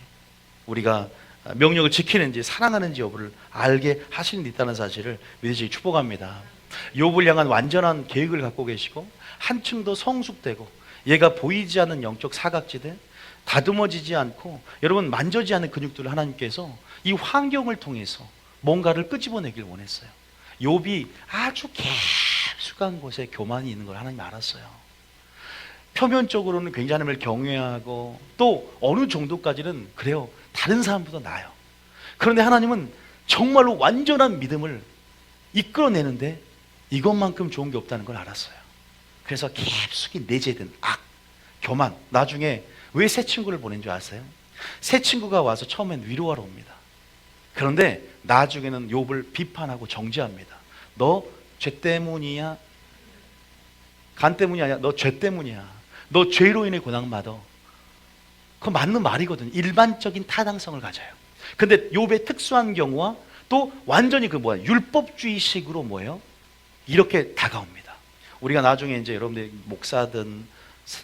우리가 명령을 지키는지 사랑하는지 여부를 알게 하시는 데 있다는 사실을 믿으시기 축복합니다. 욥을 향한 완전한 계획을 갖고 계시고 한층 더 성숙되고 얘가 보이지 않는 영적 사각지대, 다듬어지지 않고 여러분 만져지 않는 근육들을 하나님께서 이 환경을 통해서 뭔가를 끄집어내길 원했어요. 욥이 아주 깊숙한 곳에 교만이 있는 걸 하나님이 알았어요. 표면적으로는 굉장히 하나님을 경외하고 또 어느 정도까지는 그래요, 다른 사람보다 나아요. 그런데 하나님은 정말로 완전한 믿음을 이끌어내는데 이것만큼 좋은 게 없다는 걸 알았어요. 그래서 깊숙이 내재된 악, 교만. 나중에 왜 새 친구를 보낸 줄 아세요? 새 친구가 와서 처음엔 위로하러 옵니다. 그런데 나중에는 욥을 비판하고 정죄합니다. 너 죄 때문이야. 간 때문이 아니야. 너 죄 때문이야. 너 죄로 인해 고난받아. 그거 맞는 말이거든요. 일반적인 타당성을 가져요. 근데 욥의 특수한 경우와 또 완전히 율법주의식으로 뭐예요? 이렇게 다가옵니다. 우리가 나중에 이제 여러분들 목사든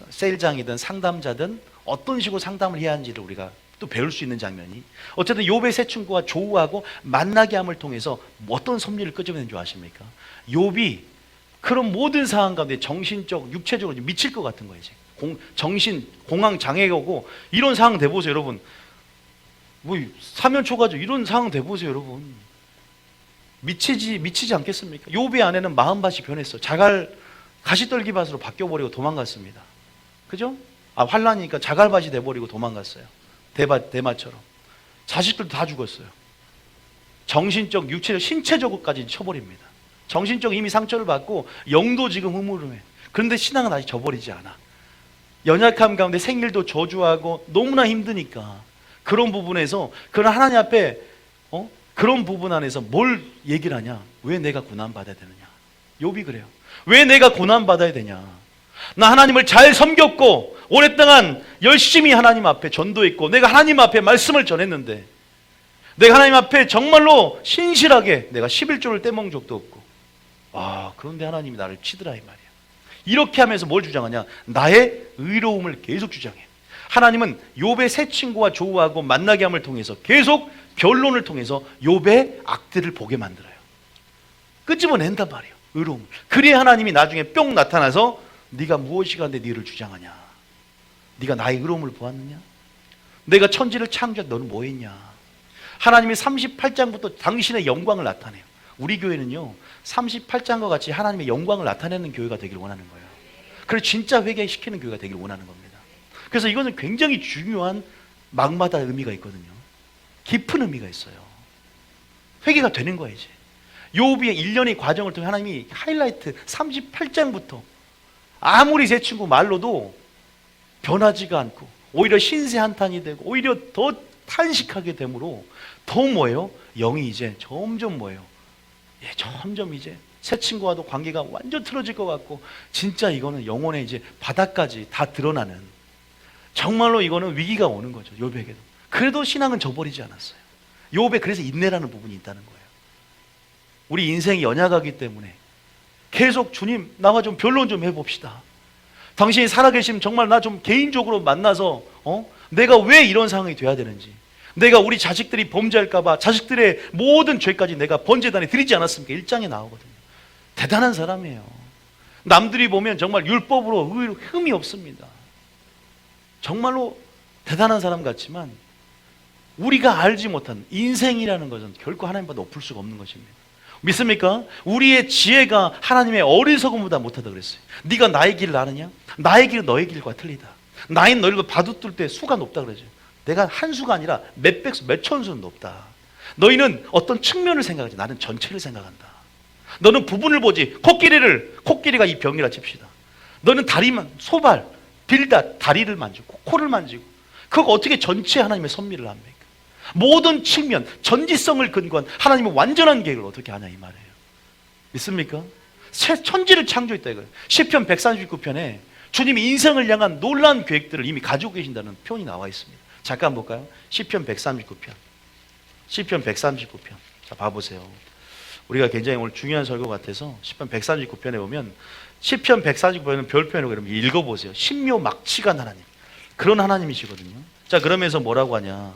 세일장이든 상담자든 어떤 식으로 상담을 해야 하는지를 우리가 또 배울 수 있는 장면이, 어쨌든 욥의 세 친구와 조우하고 만나게 함을 통해서 어떤 섭리를 끄집어낸 줄 아십니까? 욥이 그런 모든 상황 가운데 정신적, 육체적으로 미칠 것 같은 거예요. 정신 공황 장애가 오고 이런 상황 돼보세요, 여러분. 뭐 사면초가죠. 이런 상황 돼보세요, 여러분. 미치지 않겠습니까? 욥의 아내는 마음밭이 변했어. 자갈 가시떨기밭으로 바뀌어버리고 도망갔습니다. 그죠? 환란이니까 자갈밭이 돼버리고 도망갔어요. 대마처럼. 자식들도 다 죽었어요. 정신적, 육체적, 신체적으로까지 쳐버립니다. 정신적 이미 상처를 받고 영도 지금 흐물음해. 그런데 신앙은 아직 져버리지 않아. 연약함 가운데 생일도 저주하고 너무나 힘드니까 그런 부분에서 그런 하나님 앞에 그런 부분 안에서 뭘 얘기를 하냐? 왜 내가 고난받아야 되느냐? 욥이 그래요. 왜 내가 고난받아야 되냐? 나 하나님을 잘 섬겼고 오랫동안 열심히 하나님 앞에 전도했고 내가 하나님 앞에 말씀을 전했는데 내가 하나님 앞에 정말로 신실하게 내가 11조를 떼먹은 적도 없고 그런데 하나님이 나를 치더라 이 말이야. 이렇게 하면서 뭘 주장하냐? 나의 의로움을 계속 주장해. 하나님은 욥의 세 친구와 조우하고 만나게 함을 통해서 계속 변론을 통해서 욥의 악들을 보게 만들어요. 끄집어낸단 말이에요. 의로움. 그래야 하나님이 나중에 뿅 나타나서 네가 무엇이 간데 네 일을 주장하냐? 네가 나의 의로움을 보았느냐? 내가 천지를 창조한 너는 뭐 했냐? 하나님이 38장부터 당신의 영광을 나타내요. 우리 교회는요 38장과 같이 하나님의 영광을 나타내는 교회가 되길 원하는 거예요. 그래서 진짜 회개시키는 교회가 되길 원하는 겁니다. 그래서 이거는 굉장히 중요한 막마다 의미가 있거든요. 깊은 의미가 있어요. 회개가 되는 거예요. 이제 욥의 1년의 과정을 통해 하나님이 하이라이트 38장부터 아무리 제 친구 말로도 변하지가 않고 오히려 신세 한탄이 되고 오히려 더 탄식하게 되므로 더 뭐예요? 영이 이제 점점 뭐예요? 점점 이제 새 친구와도 관계가 완전 틀어질 것 같고 진짜 이거는 영혼의 이제 바닥까지 다 드러나는 정말로 이거는 위기가 오는 거죠. 욥에게도. 그래도 신앙은 저버리지 않았어요. 욥에 그래서 인내라는 부분이 있다는 거예요. 우리 인생이 연약하기 때문에 계속 주님 나와 좀 변론 좀 해봅시다. 당신이 살아계시면 정말 나 좀 개인적으로 만나서 내가 왜 이런 상황이 돼야 되는지, 내가 우리 자식들이 범죄할까봐 자식들의 모든 죄까지 내가 번제단에 드리지 않았습니까? 1장에 나오거든요. 대단한 사람이에요. 남들이 보면 정말 율법으로 의로 흠이 없습니다. 정말로 대단한 사람 같지만 우리가 알지 못한 인생이라는 것은 결코 하나님보다 높을 수가 없는 것입니다. 믿습니까? 우리의 지혜가 하나님의 어리석음보다 못하다 그랬어요. 네가 나의 길을 아느냐? 나의 길은 너의 길과 틀리다. 나인 너희를 바둑둘 때 수가 높다 그러죠. 내가 한 수가 아니라 몇백 수, 몇천 수는 높다. 너희는 어떤 측면을 생각하지 나는 전체를 생각한다. 너는 부분을 보지. 코끼리가 이 병이라 칩시다. 너는 다리만 소발 빌다 다리를 만지고 코를 만지고 그거 어떻게 전체 하나님의 섭리를 합니까? 모든 측면 전지성을 근거한 하나님의 완전한 계획을 어떻게 하냐 이 말이에요. 믿습니까? 새 천지를 창조했다 이거예요. 시편 139편에 주님이 인생을 향한 놀라운 계획들을 이미 가지고 계신다는 표현이 나와 있습니다. 잠깐 볼까요? 시편 139편. 시편 139편. 자, 봐보세요. 우리가 굉장히 오늘 중요한 설교 같아서 시편 139편에 보면 시편 149편은 별표현으로 그러면 읽어보세요. 신묘막치간 하나님. 그런 하나님이시거든요. 자, 그러면서 뭐라고 하냐?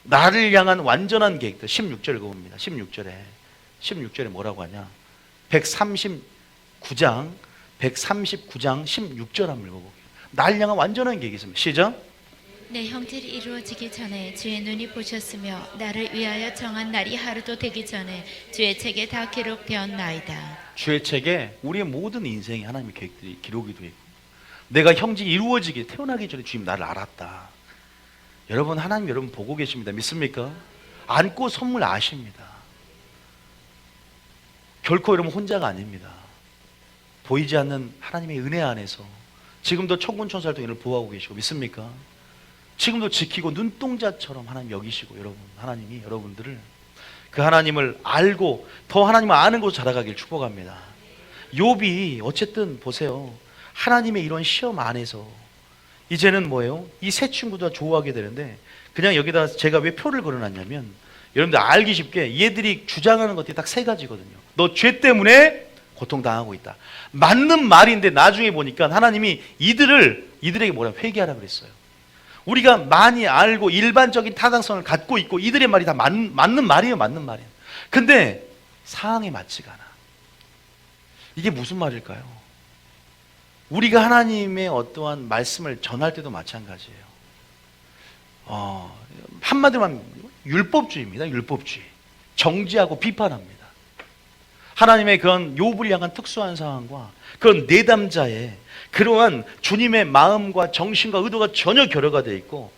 나를 향한 완전한 계획들. 16절 읽어봅니다. 16절에 뭐라고 하냐? 139장 16절 한번 읽어볼게요. 나를 향한 완전한 계획이 있습니다. 시작. 내 형질이 이루어지기 전에 주의 눈이 보셨으며 나를 위하여 정한 날이 하루도 되기 전에 주의 책에 다 기록되었나이다. 주의 책에 우리의 모든 인생의 하나님의 계획들이 기록이 되어 있고 내가 형질이 이루어지기 태어나기 전에 주님 나를 알았다. 여러분 하나님 여러분 보고 계십니다. 믿습니까? 안고 선물 아십니다. 결코 여러분 혼자가 아닙니다. 보이지 않는 하나님의 은혜 안에서 지금도 천군천사를 통해 보호하고 계시고 믿습니까? 지금도 지키고 눈동자처럼 하나님 여기시고 여러분 하나님이 여러분들을 그 하나님을 알고 더 하나님을 아는 곳으로 자라가길 축복합니다. 욥이 어쨌든 보세요. 하나님의 이런 시험 안에서 이제는 뭐예요? 이 세 친구도 좋아하게 되는데, 그냥 여기다 제가 왜 표를 걸어놨냐면, 여러분들 알기 쉽게 얘들이 주장하는 것들이 딱 세 가지거든요. 너 죄 때문에 고통당하고 있다. 맞는 말인데 나중에 보니까 하나님이 이들에게 뭐라 회개하라 그랬어요. 우리가 많이 알고 일반적인 타당성을 갖고 있고 이들의 말이 다 맞는 말이에요. 맞는 말이에요. 근데 상황에 맞지가 않아. 이게 무슨 말일까요? 우리가 하나님의 어떠한 말씀을 전할 때도 마찬가지예요. 한마디로 하면 율법주의입니다. 율법주의. 정지하고 비판합니다. 하나님의 그런 욥을 향한 특수한 상황과 그런 내담자의 그러한 주님의 마음과 정신과 의도가 전혀 결여가 되어 있고,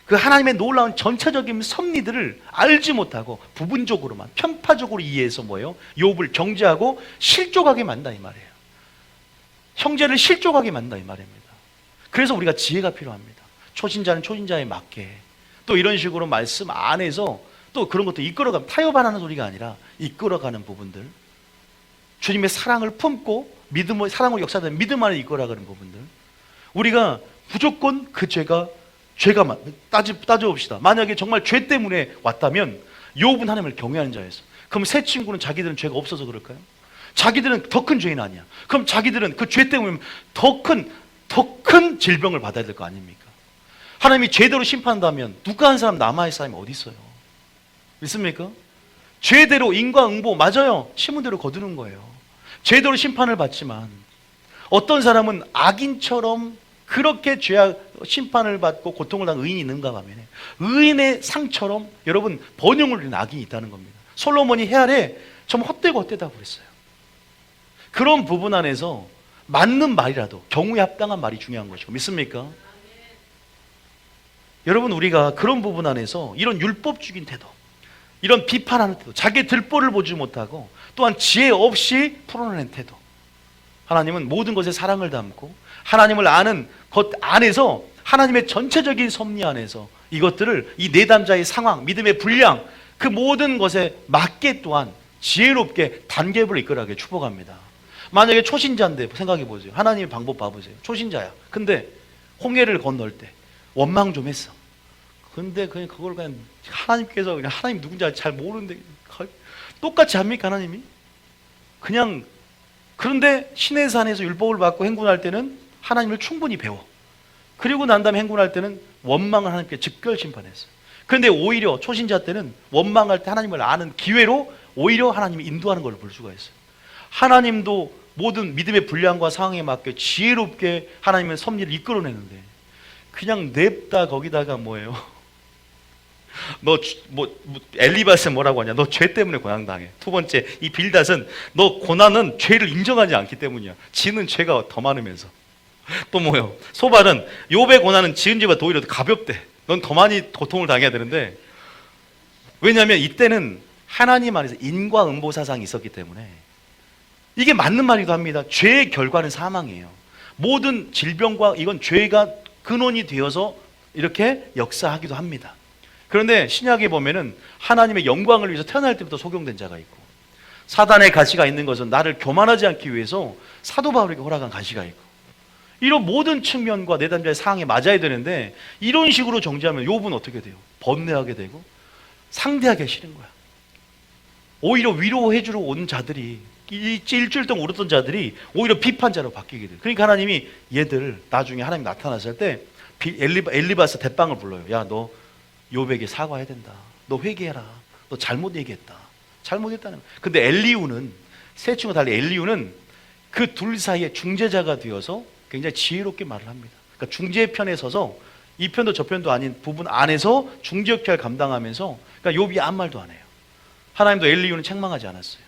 그 하나님의 놀라운 전체적인 섭리들을 알지 못하고 부분적으로만 편파적으로 이해해서 뭐예요? 욥을 정죄하고 실족하게 만다 이 말이에요. 형제를 실족하게 만다 이 말입니다. 그래서 우리가 지혜가 필요합니다. 초신자는 초신자에 맞게 또 이런 식으로 말씀 안에서 또 그런 것도 이끌어가면, 타협하는 소리가 아니라 이끌어가는 부분들, 주님의 사랑을 품고 믿음의 사랑으로 역사되는 믿음 안에 이끌어가는 부분들, 우리가 무조건 그 죄가 따져봅시다. 만약에 정말 죄 때문에 왔다면 욥은 하나님을 경외하는 자였어. 그럼 세 친구는 자기들은 죄가 없어서 그럴까요? 자기들은 더 큰 죄인 아니야. 그럼 자기들은 그 죄 때문에 더 큰 질병을 받아야 될 거 아닙니까? 하나님이 죄대로 심판한다면 누가 한 사람 남아있을 사람이 어디 있어요? 믿습니까? 죄대로 인과응보, 맞아요. 심은대로 거두는 거예요. 죄대로 심판을 받지만 어떤 사람은 악인처럼 그렇게 죄악 심판을 받고 고통을 당한 의인이 있는가 하면 의인의 상처럼 여러분 번영을 누리는 악인이 있다는 겁니다. 솔로몬이 헤아래 좀 헛되고 헛되다고 그랬어요. 그런 부분 안에서 맞는 말이라도 경우에 합당한 말이 중요한 것이고, 믿습니까? 여러분, 우리가 그런 부분 안에서 이런 율법적인 태도, 이런 비판하는 태도, 자기의 들보를 보지 못하고 또한 지혜 없이 풀어내는 태도, 하나님은 모든 것에 사랑을 담고 하나님을 아는 것 안에서 하나님의 전체적인 섭리 안에서 이것들을 이 내담자의 상황, 믿음의 분량, 그 모든 것에 맞게 또한 지혜롭게 단계별로 이끌어가게 축복합니다. 만약에 초신자인데 생각해 보세요. 하나님의 방법 봐보세요. 초신자야. 근데 홍해를 건널 때 원망 좀 했어. 근데 그걸 그냥 하나님께서 그냥 하나님 누군지 잘 모르는데 똑같이 합니까 하나님이? 그냥. 그런데 시내산에서 율법을 받고 행군할 때는 하나님을 충분히 배워. 그리고 난 다음에 행군할 때는 원망을 하나님께 즉결 심판했어요. 그런데 오히려 초신자 때는 원망할 때 하나님을 아는 기회로 오히려 하나님이 인도하는 걸 볼 수가 있어요. 하나님도 모든 믿음의 분량과 상황에 맞게 지혜롭게 하나님의 섭리를 이끌어내는데 그냥 냅다 거기다가 뭐예요? 엘리바스 뭐라고 하냐? 너 죄 때문에 고난당해. 두 번째, 이 빌닷은 너 고난은 죄를 인정하지 않기 때문이야. 지는 죄가 더 많으면서. 또 뭐예요? 소발은 욥의 고난은 지은 죄보다 오히려 더 가볍대. 넌 더 많이 고통을 당해야 되는데, 왜냐하면 이때는 하나님 안에서 인과응보 사상이 있었기 때문에 이게 맞는 말이기도 합니다. 죄의 결과는 사망이에요. 모든 질병과 이건 죄가 근원이 되어서 이렇게 역사하기도 합니다. 그런데 신약에 보면은 하나님의 영광을 위해서 태어날 때부터 속용된 자가 있고, 사단의 가시가 있는 것은 나를 교만하지 않기 위해서 사도 바울에게 허락한 가시가 있고, 이런 모든 측면과 내담자의 상황에 맞아야 되는데 이런 식으로 정지하면 욥은 어떻게 돼요? 번뇌하게 되고 상대하기 싫은 거야. 오히려 위로해 주러 온 자들이, 일주일 동안 울었던 자들이 오히려 비판자로 바뀌게 돼요. 그러니까 하나님이 얘들 나중에 하나님 나타났을 때 엘리바스 대빵을 불러요. 야, 너 욥에게 사과해야 된다. 너 회개해라. 너 잘못 얘기했다. 잘못했다는 거야. 근데 엘리후는, 세 친구 달리 엘리후는 그 둘 사이에 중재자가 되어서 굉장히 지혜롭게 말을 합니다. 그러니까 중재 편에 서서 이 편도 저 편도 아닌 부분 안에서 중재 역할을 감당하면서, 그러니까 욥이 아무 말도 안 해요. 하나님도 엘리후는 책망하지 않았어요.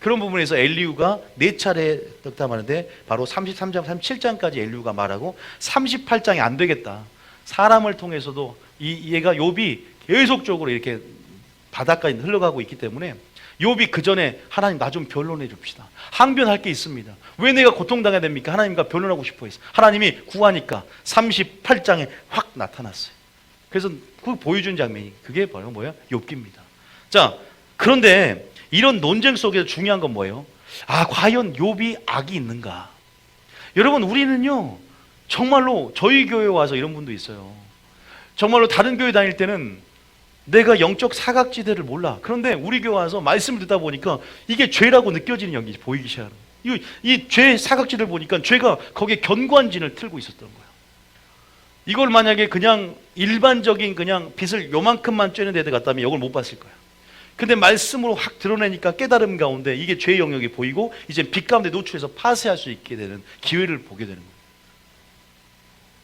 그런 부분에서 엘리후가 4차례 덕담하는데 바로 33장, 37장까지 엘리후가 말하고 38장이 안 되겠다. 사람을 통해서도 얘가 욥이 계속적으로 이렇게 바닷가에 흘러가고 있기 때문에 욥이 그 전에 하나님 나 좀 변론해 줍시다. 항변할 게 있습니다. 왜 내가 고통당해야 됩니까? 하나님과 변론하고 싶어 했어. 하나님이 구하니까 38장에 확 나타났어요. 그래서 그 보여준 장면이 그게 바로 뭐야? 욥기입니다. 자, 그런데 이런 논쟁 속에서 중요한 건 뭐예요? 아, 과연 욥이 악이 있는가? 여러분, 우리는요 정말로 저희 교회에 와서 이런 분도 있어요. 정말로 다른 교회 다닐 때는 내가 영적 사각지대를 몰라. 그런데 우리 교회 와서 말씀을 듣다 보니까 이게 죄라고 느껴지는 연기 보이기 시작하는 거예요. 이 죄 사각지대를 보니까 죄가 거기에 견고한진을 틀고 있었던 거예요. 이걸 만약에 그냥 일반적인 그냥 빚을 요만큼만 쬐는 데다 갔다면 이걸 못 봤을 거예요. 근데 말씀으로 확 드러내니까 깨달음 가운데 이게 죄의 영역이 보이고 이제 빚 가운데 노출해서 파쇄할 수 있게 되는 기회를 보게 되는 거예요.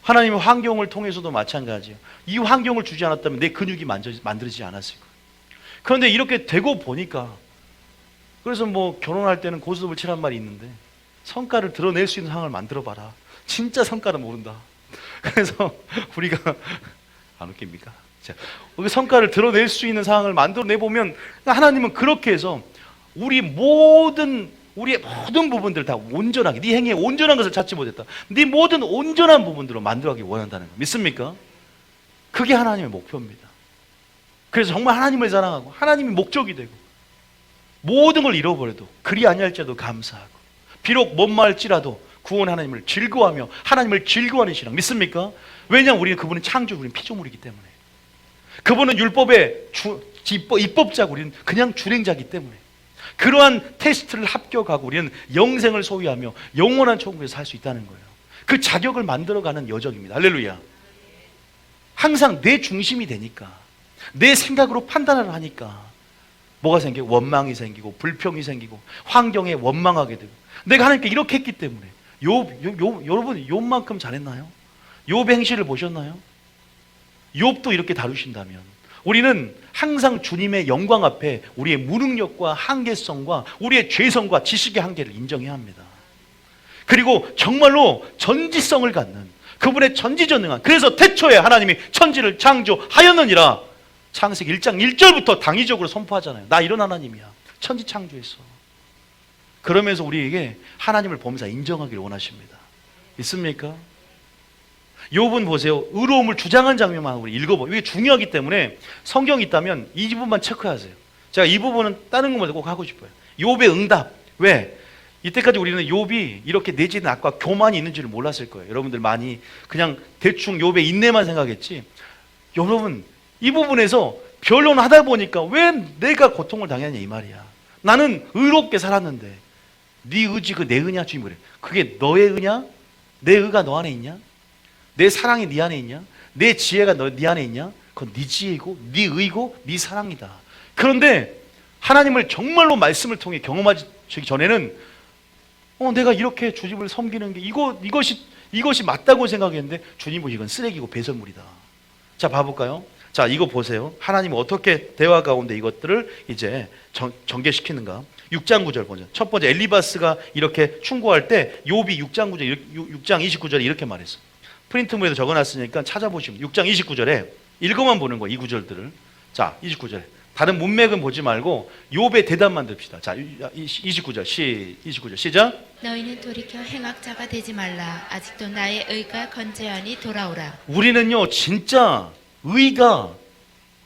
하나님의 환경을 통해서도 마찬가지예요. 이 환경을 주지 않았다면 내 근육이 만들어지지 않았을 거예요. 그런데 이렇게 되고 보니까, 그래서 뭐 결혼할 때는 고스톱을 치란 말이 있는데 성과를 드러낼 수 있는 상황을 만들어봐라. 진짜 성과는 모른다. 그래서 우리가 안 웃깁니까? 자, 성과를 드러낼 수 있는 상황을 만들어내보면 하나님은 그렇게 해서 우리의 모든 부분들을 다 온전하게, 네 행위에 온전한 것을 찾지 못했다, 네 모든 온전한 부분들로 만들어가기 원한다는 거 믿습니까? 그게 하나님의 목표입니다. 그래서 정말 하나님을 사랑하고 하나님이 목적이 되고 모든 걸 잃어버려도 그리 아니할지라도 감사하고 비록 못말지라도 구원 하나님을 즐거워하며 하나님을 즐거워하는 신앙 믿습니까? 왜냐하면 우리는 그분은 창조, 우리는 피조물이기 때문에. 그분은 율법의 입법자고 우리는 그냥 준행자이기 때문에. 그러한 테스트를 합격하고 우리는 영생을 소유하며 영원한 천국에서 살 수 있다는 거예요. 그 자격을 만들어가는 여정입니다. 할렐루야. 항상 내 중심이 되니까, 내 생각으로 판단을 하니까 뭐가 생겨요? 원망이 생기고 불평이 생기고 환경에 원망하게 되고. 내가 하나님께 이렇게 했기 때문에. 여러분 욥만큼 잘했나요? 욥의 행실을 보셨나요? 욥도 이렇게 다루신다면 우리는 항상 주님의 영광 앞에 우리의 무능력과 한계성과 우리의 죄성과 지식의 한계를 인정해야 합니다. 그리고 정말로 전지성을 갖는 그분의 전지전능한, 그래서 태초에 하나님이 천지를 창조하였느니라 창세기 1장 1절부터 당위적으로 선포하잖아요. 나 이런 하나님이야. 천지 창조했어. 그러면서 우리에게 하나님을 보면서 인정하기를 원하십니다. 있습니까? 욥은 보세요. 의로움을 주장한 장면만 우리 읽어봐요. 이게 중요하기 때문에 성경이 있다면 이 부분만 체크하세요. 제가 이 부분은 다른 것만 꼭 하고 싶어요. 욥의 응답. 왜? 이때까지 우리는 욥이 이렇게 내지는 악과 교만이 있는 줄을 몰랐을 거예요. 여러분들 많이 그냥 대충 욥의 인내만 생각했지. 여러분 이 부분에서 변론하다 보니까 왜 내가 고통을 당했냐 이 말이야. 나는 의롭게 살았는데 네 의지 그 내 의냐? 주님 그래. 그게 너의 의냐? 내 의가 너 안에 있냐? 내 사랑이 네 안에 있냐? 내 지혜가 네 안에 있냐? 그건 네 지혜이고 네 의고 네 사랑이다. 그런데 하나님을 정말로 말씀을 통해 경험하기 전에는 내가 이렇게 주님을 섬기는 게 이것이 맞다고 생각했는데 주님 보시 이건 쓰레기고 배설물이다. 자, 봐볼까요? 자, 이거 보세요. 하나님이 어떻게 대화 가운데 이것들을 이제 전개시키는가? 6장 9절 보죠. 첫 번째 엘리바스가 이렇게 충고할 때 욥이 6장 29절에 이렇게 말했어. 프린트물에도 적어놨으니까 찾아보시면 6장 29절에 읽어만 보는 거예요. 이 구절들을. 자, 29절에 다른 문맥은 보지 말고 욥의 대답만 듭시다. 자, 29절 시작. 너희는 돌이켜 행악자가 되지 말라. 아직도 나의 의가 건재하니 돌아오라. 우리는요 진짜 의가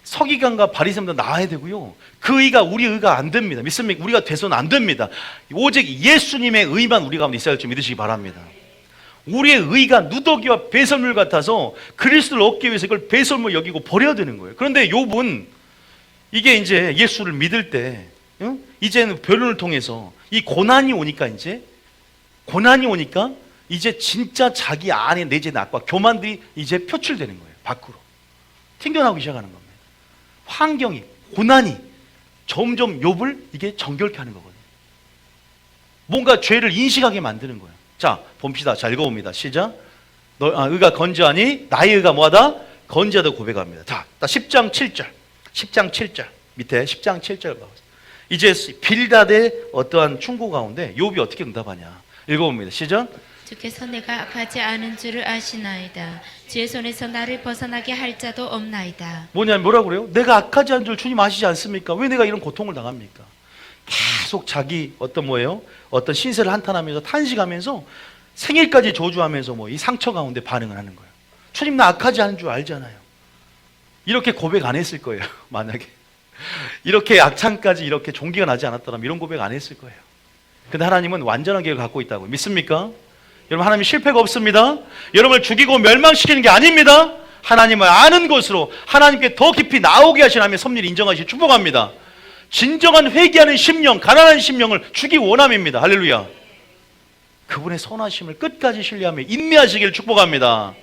서기관과 바리새인보다 나아야 되고요. 그 의가 우리 의가 안 됩니다. 믿습니까? 우리가 돼서는 안 됩니다. 오직 예수님의 의만 우리 가운데 있어야 할 줄 믿으시기 바랍니다. 우리의 의가 누더기와 배설물 같아서 그리스도를 얻기 위해서 이걸 배설물 여기고 버려야 되는 거예요. 그런데 욥은 이게 이제 예수를 믿을 때 이제는 변론을 통해서 이 고난이 오니까 이제 진짜 자기 안에 내재된 악과 교만들이 이제 표출되는 거예요. 밖으로 튕겨나오기 시작하는 겁니다. 환경이, 고난이 점점 욥을 이게 정결케 하는 거거든요. 뭔가 죄를 인식하게 만드는 거예요. 자, 봅시다. 자, 읽어봅니다. 시작. 의가 건재하니 나의 의가 뭐하다? 건재하다 고백합니다. 자, 10장 7절 밑에 10장 7절 봐보세요. 이제 빌닷의 어떠한 충고 가운데 욥이 어떻게 응답하냐 읽어봅니다. 시작. 주께서 내가 악하지 않은 줄을 아시나이다. 주의 손에서 나를 벗어나게 할 자도 없나이다. 뭐라고 그래요? 내가 악하지 않은 줄 주님 아시지 않습니까? 왜 내가 이런 고통을 당합니까? 계속 자기 어떤 신세를 한탄하면서 탄식하면서 생일까지 저주하면서 이 상처 가운데 반응을 하는 거예요. 주님 나 악하지 않은 줄 알잖아요. 이렇게 고백 안 했을 거예요. 만약에 이렇게 악창까지 이렇게 종기가 나지 않았더라면 이런 고백 안 했을 거예요. 근데 하나님은 완전한 계획을 갖고 있다고 믿습니까? 여러분, 하나님이 실패가 없습니다. 여러분을 죽이고 멸망시키는 게 아닙니다. 하나님을 아는 것으로 하나님께 더 깊이 나오게 하신 하나님의 섭리를 인정하시기 축복합니다. 진정한 회개하는 심령, 가난한 심령을 주기 원함입니다. 할렐루야. 그분의 선하심을 끝까지 신뢰하며 인내하시기를 축복합니다.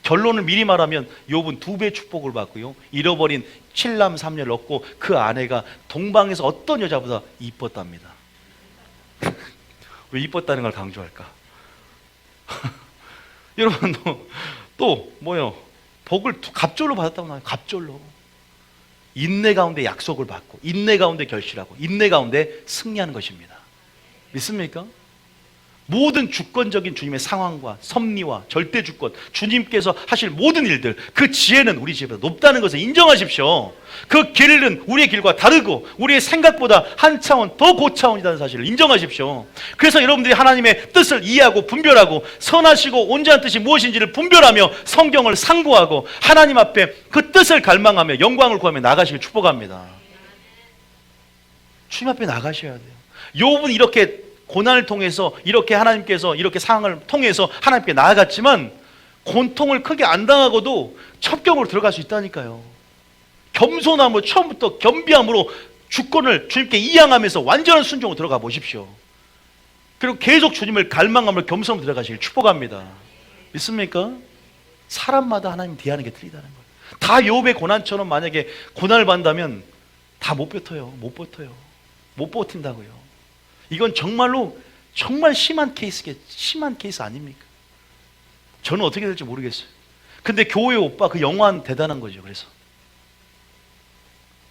결론을 미리 말하면 욥은 2배 축복을 받고요, 잃어버린 7남 3녀를 얻고 그 아내가 동방에서 어떤 여자보다 이뻤답니다. 왜 이뻤다는 걸 강조할까? 여러분, 또 뭐요? 복을 갑절로 받았다고 나와요. 갑절로. 인내 가운데 약속을 받고, 인내 가운데 결실하고, 인내 가운데 승리하는 것입니다. 믿습니까? 모든 주권적인 주님의 상황과 섭리와 절대 주권, 주님께서 하실 모든 일들, 그 지혜는 우리 지혜보다 높다는 것을 인정하십시오. 그 길은 우리의 길과 다르고 우리의 생각보다 한 차원 더 고차원이라는 사실을 인정하십시오. 그래서 여러분들이 하나님의 뜻을 이해하고 분별하고 선하시고 온전한 뜻이 무엇인지를 분별하며 성경을 상고하고 하나님 앞에 그 뜻을 갈망하며 영광을 구하며 나가시길 축복합니다. 주님 앞에 나가셔야 돼요. 욥은 이렇게 고난을 통해서, 이렇게 하나님께서 이렇게 상황을 통해서 하나님께 나아갔지만 고통을 크게 안 당하고도 첩경으로 들어갈 수 있다니까요. 겸손함으로, 처음부터 겸비함으로 주권을 주님께 이양하면서 완전한 순종으로 들어가 보십시오. 그리고 계속 주님을 갈망함으로 겸손으로 들어가시길 축복합니다. 믿습니까? 사람마다 하나님 대하는 게 틀리다는 거예요. 다 욥의 고난처럼 만약에 고난을 받는다면 다 못 버텨요. 못 버텨요. 못 버틴다고요. 이건 정말로 정말 심한 케이스 아닙니까? 저는 어떻게 될지 모르겠어요. 근데 교회 오빠 그 영화는 대단한 거죠. 그래서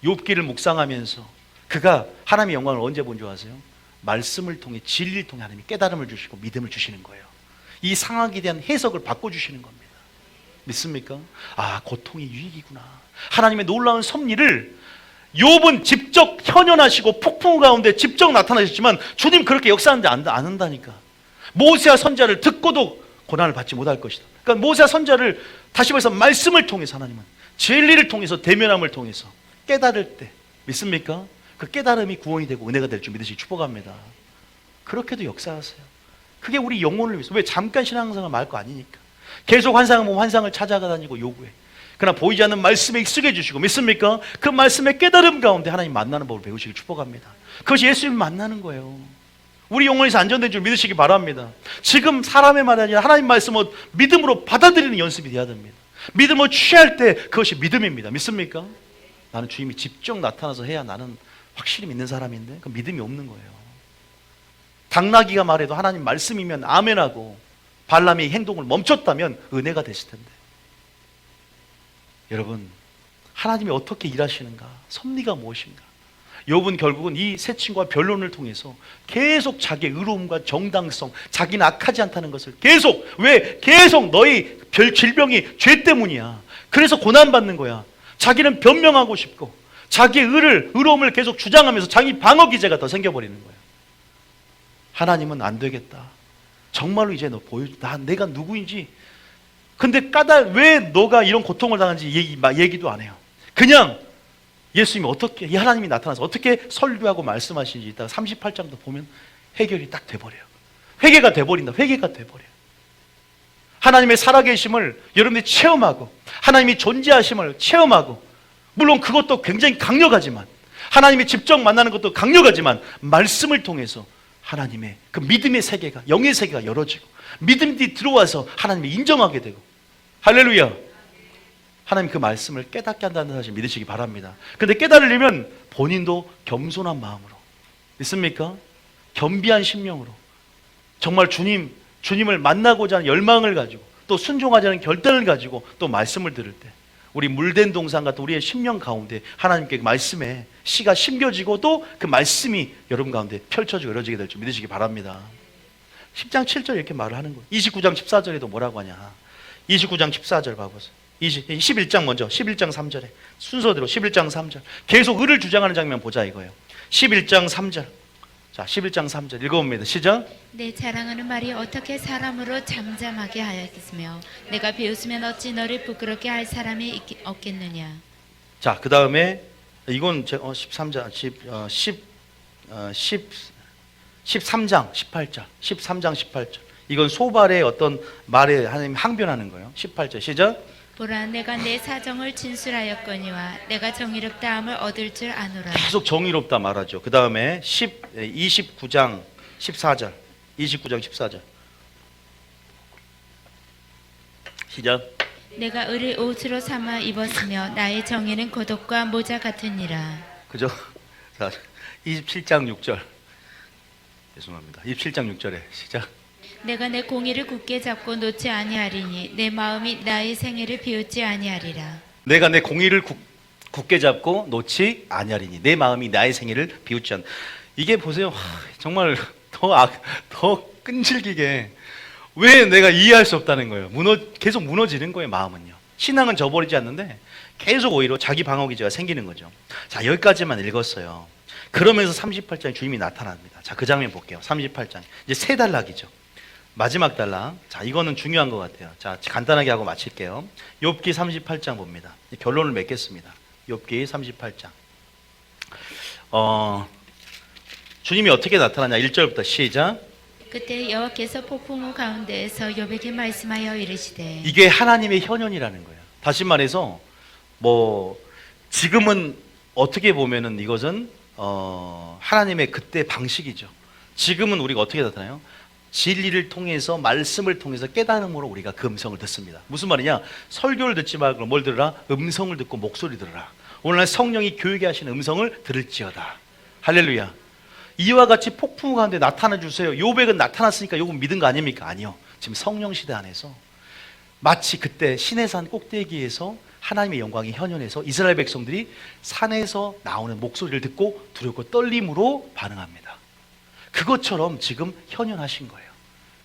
욥기를 묵상하면서 그가 하나님의 영광을 언제 본 줄 아세요? 말씀을 통해, 진리를 통해 하나님이 깨달음을 주시고 믿음을 주시는 거예요. 이 상황에 대한 해석을 바꿔주시는 겁니다. 믿습니까? 아, 고통이 유익이구나. 하나님의 놀라운 섭리를 욥은 직접 현현하시고 폭풍 가운데 직접 나타나셨지만 주님 그렇게 역사하는데 안 한다니까. 모세와 선자를 듣고도 고난을 받지 못할 것이다. 그러니까 모세와 선자를 다시 말해서 말씀을 통해서 하나님은 진리를 통해서 대면함을 통해서 깨달을 때, 믿습니까? 그 깨달음이 구원이 되고 은혜가 될 줄 믿으시기 축복합니다. 그렇게도 역사하세요. 그게 우리 영혼을 위해서. 왜? 잠깐 신앙생활 말 거 아니니까. 계속 환상을 보면 환상을 찾아다니고 요구해. 그러나 보이지 않는 말씀에 익숙해 주시고, 믿습니까? 그 말씀의 깨달음 가운데 하나님 만나는 법을 배우시길 축복합니다. 그것이 예수님 만나는 거예요. 우리 영혼에서 안전된 줄 믿으시기 바랍니다. 지금 사람의 말이 아니라 하나님 말씀을 믿음으로 받아들이는 연습이 돼야 됩니다. 믿음을 취할 때 그것이 믿음입니다. 믿습니까? 나는 주님이 직접 나타나서 해야 나는 확실히 믿는 사람인데 그 믿음이 없는 거예요. 당나귀가 말해도 하나님 말씀이면 아멘하고 발람이 행동을 멈췄다면 은혜가 됐을 텐데, 여러분, 하나님이 어떻게 일하시는가? 섭리가 무엇인가? 욥은 결국은 이 세 친구와 변론을 통해서 계속 자기의 의로움과 정당성, 자기는 악하지 않다는 것을 계속, 왜? 계속 너희 질병이 죄 때문이야. 그래서 고난받는 거야. 자기는 변명하고 싶고 자기의 의로움을 계속 주장하면서 자기 방어 기제가 더 생겨버리는 거예요. 하나님은 안 되겠다. 정말로 이제 너 내가 누구인지. 근데 왜 너가 이런 고통을 당하는지 얘기도 안 해요. 그냥 예수님이 어떻게, 이 하나님이 나타나서 어떻게 설교하고 말씀하시는지 이따가 38장도 보면 해결이 딱 돼버려요. 회개가 돼버린다. 회개가 돼버려요. 하나님의 살아계심을 여러분들이 체험하고 하나님이 존재하심을 체험하고, 물론 그것도 굉장히 강력하지만, 하나님이 직접 만나는 것도 강력하지만 말씀을 통해서 하나님의 그 믿음의 세계가, 영의 세계가 열어지고 믿음이 들어와서 하나님을 인정하게 되고, 할렐루야. 하나님 그 말씀을 깨닫게 한다는 사실 믿으시기 바랍니다. 근데 깨달으려면 본인도 겸손한 마음으로, 믿습니까? 겸비한 심령으로 정말 주님을 만나고자 하는 열망을 가지고 또 순종하자는 결단을 가지고 또 말씀을 들을 때 우리 물된 동산 같은 우리의 심령 가운데 하나님께 그 말씀에 씨가 심겨지고 또 그 말씀이 여러분 가운데 펼쳐지고 열어지게 될 줄 믿으시기 바랍니다. 10장 7절 이렇게 말을 하는 거예요. 29장 14절에도 뭐라고 하냐. 29장 14절 봐보세요. 11장 먼저 11장 3절에 순서대로 11장 3절 계속 의를 주장하는 장면 보자 이거예요. 11장 3절. 자, 11장 3절 읽어봅니다. 시작. 내 자랑하는 말이 어떻게 사람으로 잠잠하게 하였으며 내가 비웃으면 어찌 너를 부끄럽게 할 사람이 없겠느냐. 자, 그 다음에 이건 13절 13장 18절. 13장 18절. 이건 소발의 어떤 말에 하나님 항변하는 거예요. 18절 시작. 보라, 내가 내 사정을 진술하였거니와 내가 정의롭다함을 얻을 줄 아노라. 계속 정의롭다 말하죠. 그 다음에 29장 14절. 29장 14절. 시작. 내가 의를 옷으로 삼아 입었으며 나의 정의는 고독과 모자 같으니라. 그죠? 자, 27장 6절. 죄송합니다. 27장 6절에 시작. 내가 내 공의를 굳게 잡고 놓지 아니하리니 내 마음이 나의 생애를 비웃지 아니하리라. 내가 내 공의를 굳게 잡고 놓지 아니하리니 내 마음이 나의 생애를 비웃지 않. 이게 보세요. 정말 더 끈질기게 왜 내가 이해할 수 없다는 거예요. 계속 무너지는 거예요. 마음은요. 신앙은 저버리지 않는데 계속 오히려 자기 방어기제가 생기는 거죠. 자, 여기까지만 읽었어요. 그러면서 38장에 주님이 나타납니다. 자, 그 장면 볼게요. 38장. 이제 세 단락이죠. 마지막 단락. 자, 이거는 중요한 것 같아요. 자, 간단하게 하고 마칠게요. 욥기 38장 봅니다. 결론을 맺겠습니다. 욥기 38장. 주님이 어떻게 나타나냐? 1절부터 시작. 그때 여호와께서 폭풍우 가운데에서 욥에게 말씀하여 이르시되. 이게 하나님의 현현이라는 거예요. 다시 말해서 지금은 어떻게 보면은 이것은 하나님의 그때 방식이죠. 지금은 우리가 어떻게 나타나요? 진리를 통해서 말씀을 통해서 깨달음으로 우리가 그 음성을 듣습니다. 무슨 말이냐? 설교를 듣지 말고 뭘 들으라? 음성을 듣고 목소리 들으라. 오늘날 성령이 교육에 하시는 음성을 들을지어다. 할렐루야. 이와 같이 폭풍 가운데 나타나 주세요. 욥에게 나타났으니까 욥은 믿은 거 아닙니까? 아니요. 지금 성령 시대 안에서 마치 그때 시내산 꼭대기에서 하나님의 영광이 현현해서 이스라엘 백성들이 산에서 나오는 목소리를 듣고 두렵고 떨림으로 반응합니다. 그것처럼 지금 현현하신 거예요.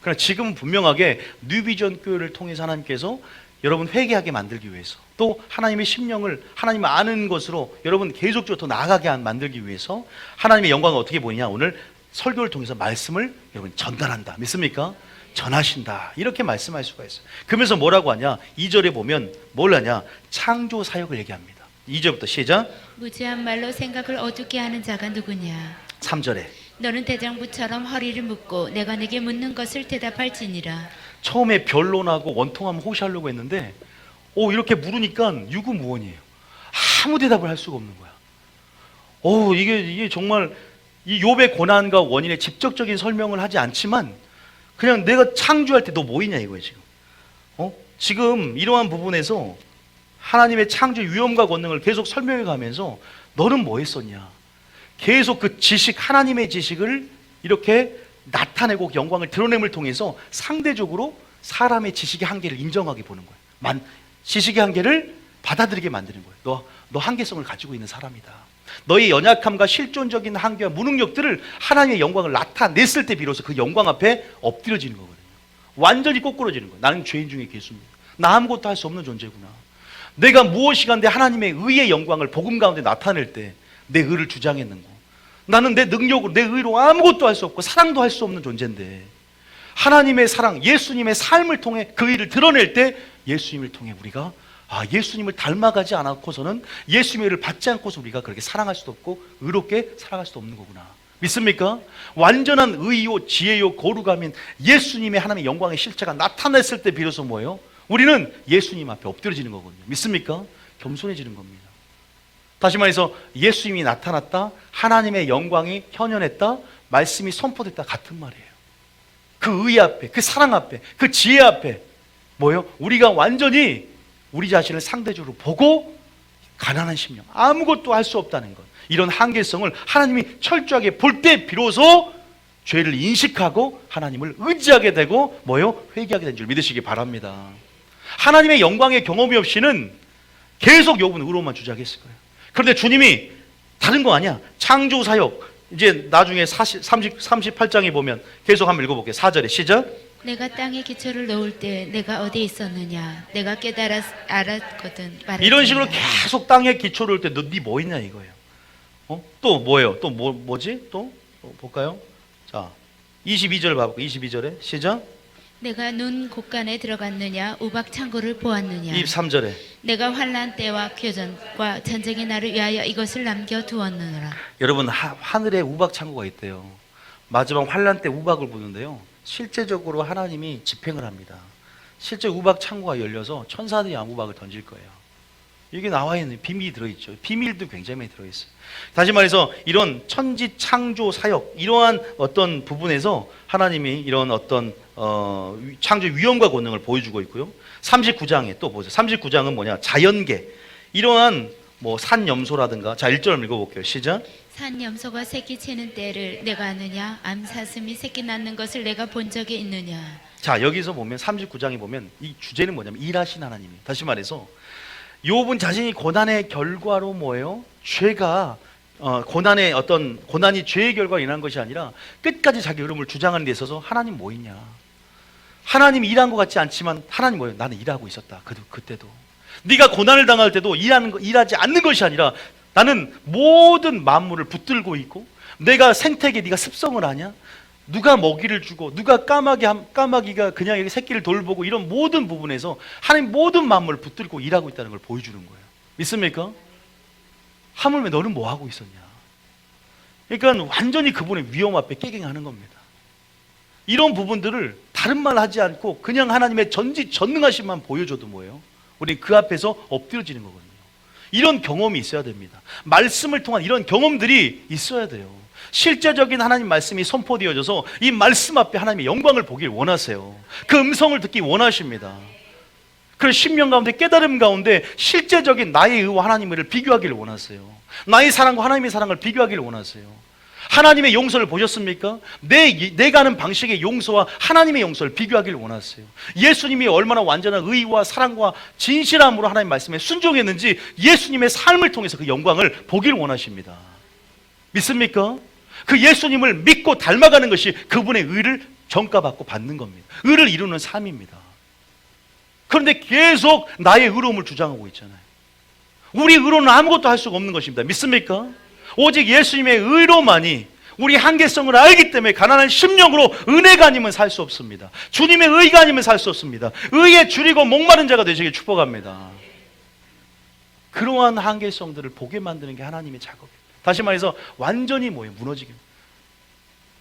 그러나 지금 분명하게 뉴비전 교회를 통해서 하나님께서 여러분 회개하게 만들기 위해서, 또 하나님의 심령을 하나님을 아는 것으로 여러분 계속적으로 더 나아가게 만들기 위해서 하나님의 영광을 어떻게 보이냐? 오늘 설교를 통해서 말씀을 여러분 전달한다. 믿습니까? 전하신다. 이렇게 말씀할 수가 있어요. 그러면서 뭐라고 하냐? 2절에 보면 뭘 하냐? 창조 사역을 얘기합니다. 2절부터 시작. 무지한 말로 생각을 어둡게 하는 자가 누구냐? 3절에 너는 대장부처럼 허리를 묶고 내가 네게 묻는 것을 대답할지니라. 처음에 변론하고 원통하면 호시하려고 했는데 이렇게 물으니까 유구무원이에요. 아무 대답을 할 수가 없는 거야. 이게 정말 이 욥의 고난과 원인의 직접적인 설명을 하지 않지만 그냥 내가 창조할 때 너 뭐이냐 이거예요. 지금 이러한 부분에서 하나님의 창조 위엄과 권능을 계속 설명해 가면서 너는 뭐 했었냐? 계속 그 지식, 하나님의 지식을 이렇게 나타내고 영광을 드러냄을 통해서 상대적으로 사람의 지식의 한계를 인정하게 보는 거예요. 지식의 한계를 받아들이게 만드는 거예요. 너 한계성을 가지고 있는 사람이다. 너의 연약함과 실존적인 한계와 무능력들을 하나님의 영광을 나타냈을 때 비로소 그 영광 앞에 엎드려지는 거거든요. 완전히 꼬꾸러지는 거예요. 나는 죄인 중에 괴수입니다. 나 아무것도 할 수 없는 존재구나. 내가 무엇이간데 하나님의 의의 영광을 복음 가운데 나타낼 때 내 의를 주장했는고, 나는 내 능력으로 내 의로 아무것도 할 수 없고 사랑도 할 수 없는 존재인데 하나님의 사랑, 예수님의 삶을 통해 그 의를 드러낼 때 예수님을 통해 우리가 예수님을 닮아가지 않고서는 예수님의 의를 받지 않고서 우리가 그렇게 사랑할 수도 없고 의롭게 살아갈 수도 없는 거구나. 믿습니까? 완전한 의요 지혜요 거룩함인 예수님의 하나님의 영광의 실체가 나타났을 때 비로소 뭐예요? 우리는 예수님 앞에 엎드려지는 거거든요. 믿습니까? 겸손해지는 겁니다. 다시 말해서 예수님이 나타났다, 하나님의 영광이 현현했다, 말씀이 선포됐다 같은 말이에요. 그 의 앞에, 그 사랑 앞에, 그 지혜 앞에 뭐예요? 우리가 완전히 우리 자신을 상대적으로 보고 가난한 심령, 아무것도 할 수 없다는 것, 이런 한계성을 하나님이 철저하게 볼 때 비로소 죄를 인식하고 하나님을 의지하게 되고 뭐예요? 회개하게 된 줄 믿으시기 바랍니다. 하나님의 영광의 경험이 없이는 계속 욥은 의로만 주장했을 거예요. 그런데 주님이 다른 거 아니야. 창조 사역, 이제 나중에 38장에 보면 계속 한번 읽어볼게요. 4절에 시작. 내가 땅에 기초를 놓을 때 내가 어디 있었느냐? 내가 알았거든. 이런 식으로 계속 땅에 기초를 놓을 때 너 뭐 있냐 이거예요. 또 뭐예요? 또 뭐지? 또 볼까요? 자, 22절 봐볼게요. 22절에 시작. 내가 눈 곳간에 들어갔느냐? 우박 창고를 보았느냐? 23절에 내가 환난 때와 교전과 전쟁의 날을 위하여 이것을 남겨두었느니라. 여러분 하늘에 우박 창고가 있대요. 마지막 환란 때 우박을 부는데요. 실제적으로 하나님이 집행을 합니다. 실제 우박 창고가 열려서 천사들이 우박을 던질 거예요. 이게 나와 있는 비밀이 들어있죠. 비밀도 굉장히 많이 들어있어요. 다시 말해서 이런 천지 창조 사역 이러한 어떤 부분에서 하나님이 이런 어떤 창조 위엄과 권능을 보여주고 있고요. 39장에 또 보세요. 39장은 뭐냐? 자연계 이러한 뭐 산염소라든가 자 1절 읽어볼게요. 시작. 산 염소가 새끼 채는 때를 내가 아느냐? 암사슴이 새끼 낳는 것을 내가 본 적이 있느냐? 자 여기서 보면 39장에 보면 이 주제는 뭐냐면 일하신 하나님이에요. 다시 말해서 욥은 자신이 고난의 결과로 뭐예요? 죄가 고난의 어떤 고난이 죄의 결과로 인한 것이 아니라 끝까지 자기 흐름을 주장하는 데 있어서 하나님 뭐 있냐? 하나님이 일한 것 같지 않지만 하나님 뭐예요? 나는 일하고 있었다. 그때도 네가 고난을 당할 때도 일하지 않는 것이 아니라 나는 모든 만물을 붙들고 있고 내가 생태계 네가 습성을 아냐? 누가 먹이를 주고 누가 까마귀가 그냥 이렇게 새끼를 돌보고 이런 모든 부분에서 하나님 모든 만물을 붙들고 일하고 있다는 걸 보여주는 거예요. 믿습니까? 하물며 너는 뭐 하고 있었냐? 그러니까 완전히 그분의 위엄 앞에 깨갱하는 겁니다. 이런 부분들을 다른 말 하지 않고 그냥 하나님의 전지전능하심만 보여줘도 뭐예요? 우리 그 앞에서 엎드려지는 거거든요. 이런 경험이 있어야 됩니다. 말씀을 통한 이런 경험들이 있어야 돼요. 실제적인 하나님 말씀이 선포되어져서 이 말씀 앞에 하나님의 영광을 보길 원하세요. 그 음성을 듣기 원하십니다. 그래서 심령 가운데 깨달음 가운데 실제적인 나의 의와 하나님의 의를 비교하기를 원하세요. 나의 사랑과 하나님의 사랑을 비교하기를 원하세요. 하나님의 용서를 보셨습니까? 내가 하는 방식의 용서와 하나님의 용서를 비교하기를 원하세요. 예수님이 얼마나 완전한 의와 사랑과 진실함으로 하나님 말씀에 순종했는지 예수님의 삶을 통해서 그 영광을 보기를 원하십니다. 믿습니까? 그 예수님을 믿고 닮아가는 것이 그분의 의를 전가받고 받는 겁니다. 의를 이루는 삶입니다. 그런데 계속 나의 의로움을 주장하고 있잖아요. 우리 의로는 아무것도 할 수가 없는 것입니다. 믿습니까? 오직 예수님의 의로만이 우리 한계성을 알기 때문에 가난한 심령으로 은혜가 아니면 살 수 없습니다. 주님의 의가 아니면 살 수 없습니다. 의에 줄이고 목마른 자가 되시길 축복합니다. 그러한 한계성들을 보게 만드는 게 하나님의 작업이에요. 다시 말해서 완전히 뭐예요? 무너지게.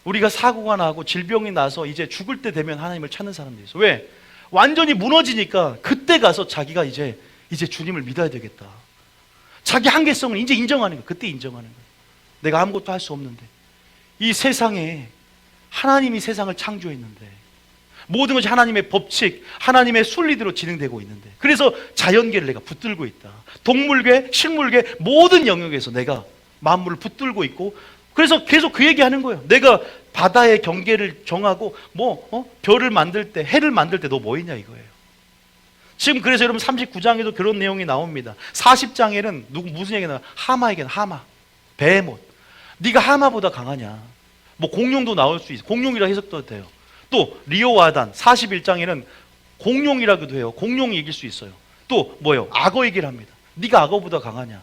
우리가 사고가 나고 질병이 나서 이제 죽을 때 되면 하나님을 찾는 사람들이 있어요. 왜? 완전히 무너지니까 그때 가서 자기가 이제 주님을 믿어야 되겠다. 자기 한계성을 이제 인정하는 거예요. 그때 인정하는 거예요. 내가 아무것도 할 수 없는데 이 세상에 하나님이 세상을 창조했는데 모든 것이 하나님의 법칙, 하나님의 순리대로 진행되고 있는데 그래서 자연계를 내가 붙들고 있다. 동물계, 식물계 모든 영역에서 내가 만물을 붙들고 있고 그래서 계속 그 얘기하는 거예요. 내가 바다의 경계를 정하고 별을 만들 때 해를 만들 때 너 뭐 했냐 이거예요. 지금 그래서 여러분 39장에도 그런 내용이 나옵니다. 40장에는 무슨 얘기가 나와요? 하마에게는 하마, 베헤못. 네가 하마보다 강하냐? 뭐 공룡도 나올 수 있어. 공룡이라 해석도 돼요. 또 리오와단 41장에는 공룡이라고도 해요. 공룡이 이길 수 있어요. 또 뭐예요? 악어 얘기를 합니다. 네가 악어보다 강하냐?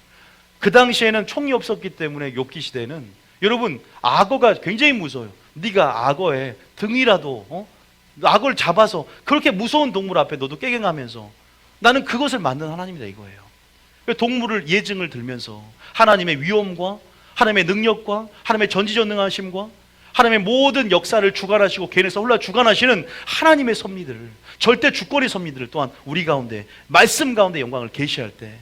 그 당시에는 총이 없었기 때문에 욥기 시대에는 여러분 악어가 굉장히 무서워요. 네가 악어의 등이라도 악어를 잡아서 그렇게 무서운 동물 앞에 너도 깨갱하면서 나는 그것을 만든 하나님이다 이거예요. 동물을 예증을 들면서 하나님의 위엄과 하나님의 능력과 하나님의 전지전능하심과 하나님의 모든 역사를 주관하시고 개인에서 홀라 주관하시는 하나님의 섭리들을 절대 주권의 섭리들을 또한 우리 가운데 말씀 가운데 영광을 계시할 때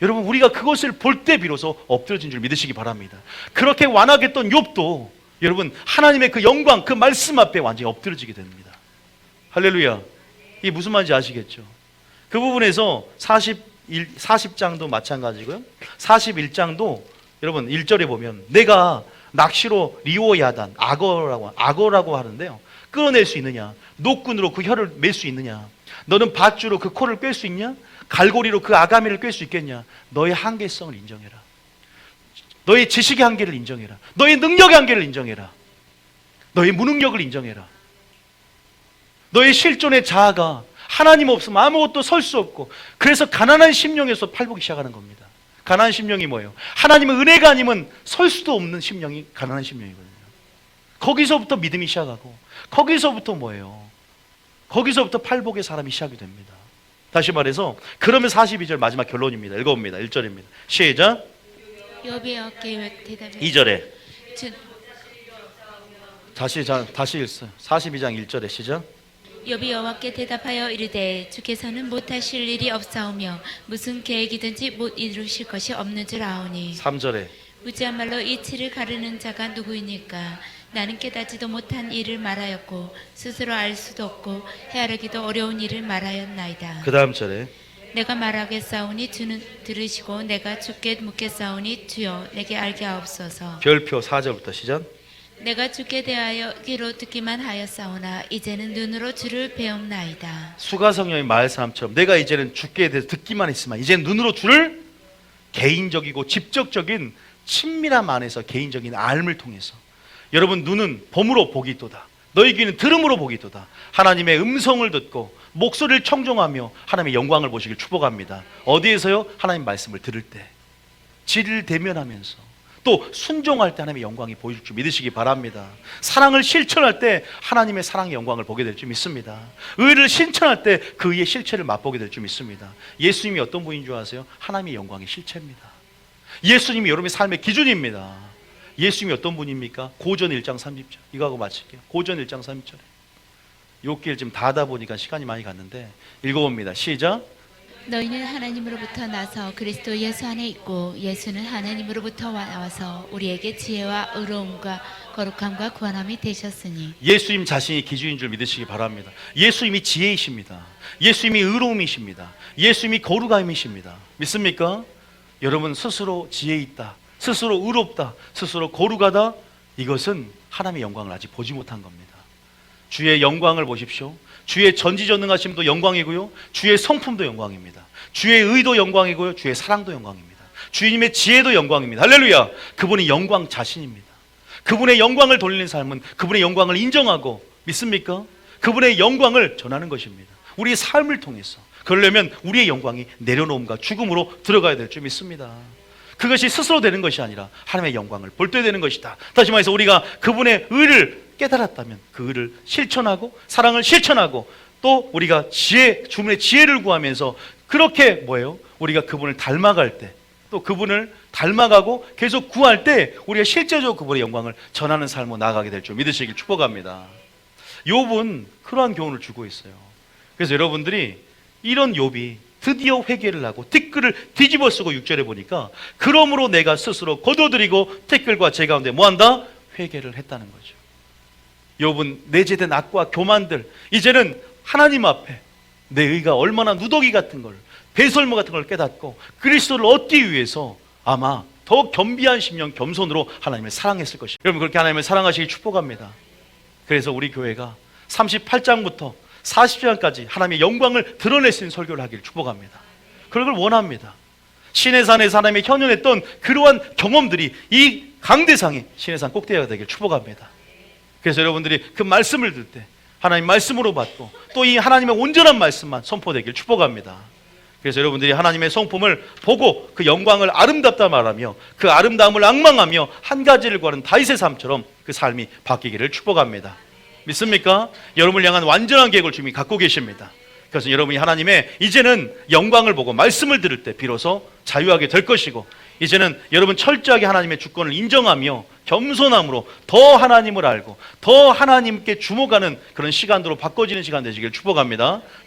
여러분 우리가 그것을 볼 때 비로소 엎드려진 줄 믿으시기 바랍니다. 그렇게 완악했던 욥도 여러분 하나님의 그 영광 그 말씀 앞에 완전히 엎드려지게 됩니다. 할렐루야. 이게 무슨 말인지 아시겠죠? 그 부분에서 40장도 마찬가지고요. 41장도 여러분 1절에 보면 내가 낚시로 리오야단 악어라고 하는데요. 끌어낼 수 있느냐? 노끈으로 그 혀를 맬 수 있느냐? 너는 밧줄로 그 코를 꿰 수 있냐? 갈고리로 그 아가미를 꿰 수 있겠냐? 너의 한계성을 인정해라. 너의 지식의 한계를 인정해라. 너의 능력의 한계를 인정해라. 너의 무능력을 인정해라. 너의 실존의 자아가 하나님 없으면 아무것도 설 수 없고 그래서 가난한 심령에서 팔보기 시작하는 겁니다. 가난한 심령이 뭐예요? 하나님의 은혜가 아니면 설 수도 없는 심령이 가난한 심령이거든요. 거기서부터 믿음이 시작하고 거기서부터 뭐예요? 거기서부터 팔복의 사람이 시작이 됩니다. 다시 말해서 그러면 42절 마지막 결론입니다. 읽어봅니다. 1절입니다. 시작. 욥의 어깨에 대답해 2절에 다시 읽어요. 42장 1절에 시작. 욥이 여호와께 대답하여 이르되 주께서는 못하실 일이 없사오며 무슨 계획이든지 못 이루실 것이 없는 줄 아오니 3절에 무지한 말로 이치를 가르는 자가 누구이니까 나는 깨닫지도 못한 일을 말하였고 스스로 알 수도 없고 헤아르기도 어려운 일을 말하였나이다. 그 다음 절에 내가 말하겠사오니 주는 들으시고 내가 주께 묻겠사오니 주여 내게 알게 하옵소서. 별표 4절부터 시작. 내가 주께 대하여 귀로 듣기만 하였사오나 이제는 눈으로 주를 배움나이다. 수가성령의 말씀처럼 내가 이제는 주께 대해서 듣기만 했지만 이제 눈으로 주를 개인적이고 직접적인 친밀함 안에서 개인적인 알을 통해서 여러분 눈은 봄으로 보기도다. 너희 귀는 들음으로 보기도다. 하나님의 음성을 듣고 목소리를 청종하며 하나님의 영광을 보시길 축복합니다. 어디에서요? 하나님 말씀을 들을 때, 진리를 대면하면서 또 순종할 때 하나님의 영광이 보일 줄 믿으시기 바랍니다. 사랑을 실천할 때 하나님의 사랑의 영광을 보게 될 줄 믿습니다. 의를 실천할 때 그 의의 실체를 맛보게 될 줄 믿습니다. 예수님이 어떤 분인 줄 아세요? 하나님의 영광의 실체입니다. 예수님이 여러분의 삶의 기준입니다. 예수님이 어떤 분입니까? 고전 1장 30절. 이거 하고 마칠게요. 고전 1장 30절에 욥기를 지금 다 하다 보니까 시간이 많이 갔는데 읽어봅니다. 시작. 너희는 하나님으로부터 나서 그리스도 예수 안에 있고 예수는 하나님으로부터 나와서 우리에게 지혜와 의로움과 거룩함과 구원함이 되셨으니 예수님 자신이 기준인 줄 믿으시기 바랍니다. 예수님이 지혜이십니다. 예수님이 의로움이십니다. 예수님이 거룩함이십니다. 믿습니까? 여러분 스스로 지혜 있다, 스스로 의롭다, 스스로 거룩하다, 이것은 하나님의 영광을 아직 보지 못한 겁니다. 주의 영광을 보십시오. 주의 전지전능하심도 영광이고요, 주의 성품도 영광입니다. 주의 의도 영광이고요, 주의 사랑도 영광입니다. 주님의 지혜도 영광입니다. 할렐루야. 그분이 영광 자신입니다. 그분의 영광을 돌리는 삶은 그분의 영광을 인정하고, 믿습니까? 그분의 영광을 전하는 것입니다. 우리의 삶을 통해서. 그러려면 우리의 영광이 내려놓음과 죽음으로 들어가야 될 줄 믿습니다. 그것이 스스로 되는 것이 아니라 하나님의 영광을 볼 때 되는 것이다. 다시 말해서 우리가 그분의 의를 깨달았다면 그 의를 실천하고 사랑을 실천하고 또 우리가 주님의 지혜를 구하면서 그렇게 뭐예요? 우리가 그분을 닮아갈 때 또 그분을 닮아가고 계속 구할 때 우리가 실제적으로 그분의 영광을 전하는 삶으로 나아가게 될 줄 믿으시길 축복합니다. 욥은 그러한 교훈을 주고 있어요. 그래서 여러분들이 이런 욥이 드디어 회개를 하고 티끌을 뒤집어 쓰고 6절에 보니까 그러므로 내가 스스로 거둬들이고 티끌과 제 가운데 뭐한다? 회개를 했다는 거죠. 욥은 내재된 악과 교만들, 이제는 하나님 앞에 내 의가 얼마나 누더기 같은 걸, 배설모 같은 걸 깨닫고 그리스도를 얻기 위해서 아마 더 겸비한 심령, 겸손으로 하나님을 사랑했을 것입니다. 여러분 그렇게 하나님을 사랑하시기 축복합니다. 그래서 우리 교회가 38장부터 40장까지 하나님의 영광을 드러낼 수 있는 설교를 하기를 축복합니다. 그걸 원합니다. 시내산에서 하나님의 현현했던 그러한 경험들이 이 강대상의 시내산 꼭대기가 되길 축복합니다. 그래서 여러분들이 그 말씀을 들 때 하나님 말씀으로 받고 또 이 하나님의 온전한 말씀만 선포되길 축복합니다. 그래서 여러분들이 하나님의 성품을 보고 그 영광을 아름답다 말하며 그 아름다움을 앙망하며 한 가지를 구하는 다윗의 삶처럼 그 삶이 바뀌기를 축복합니다. 믿습니까? 여러분을 향한 완전한 계획을 주님이 갖고 계십니다. 그래서 여러분이 하나님의 이제는 영광을 보고 말씀을 들을 때 비로소 자유하게 될 것이고, 이제는 여러분 철저하게 하나님의 주권을 인정하며 겸손함으로 더 하나님을 알고 더 하나님께 주목하는 그런 시간으로 바꿔지는 시간 되시길 축복합니다.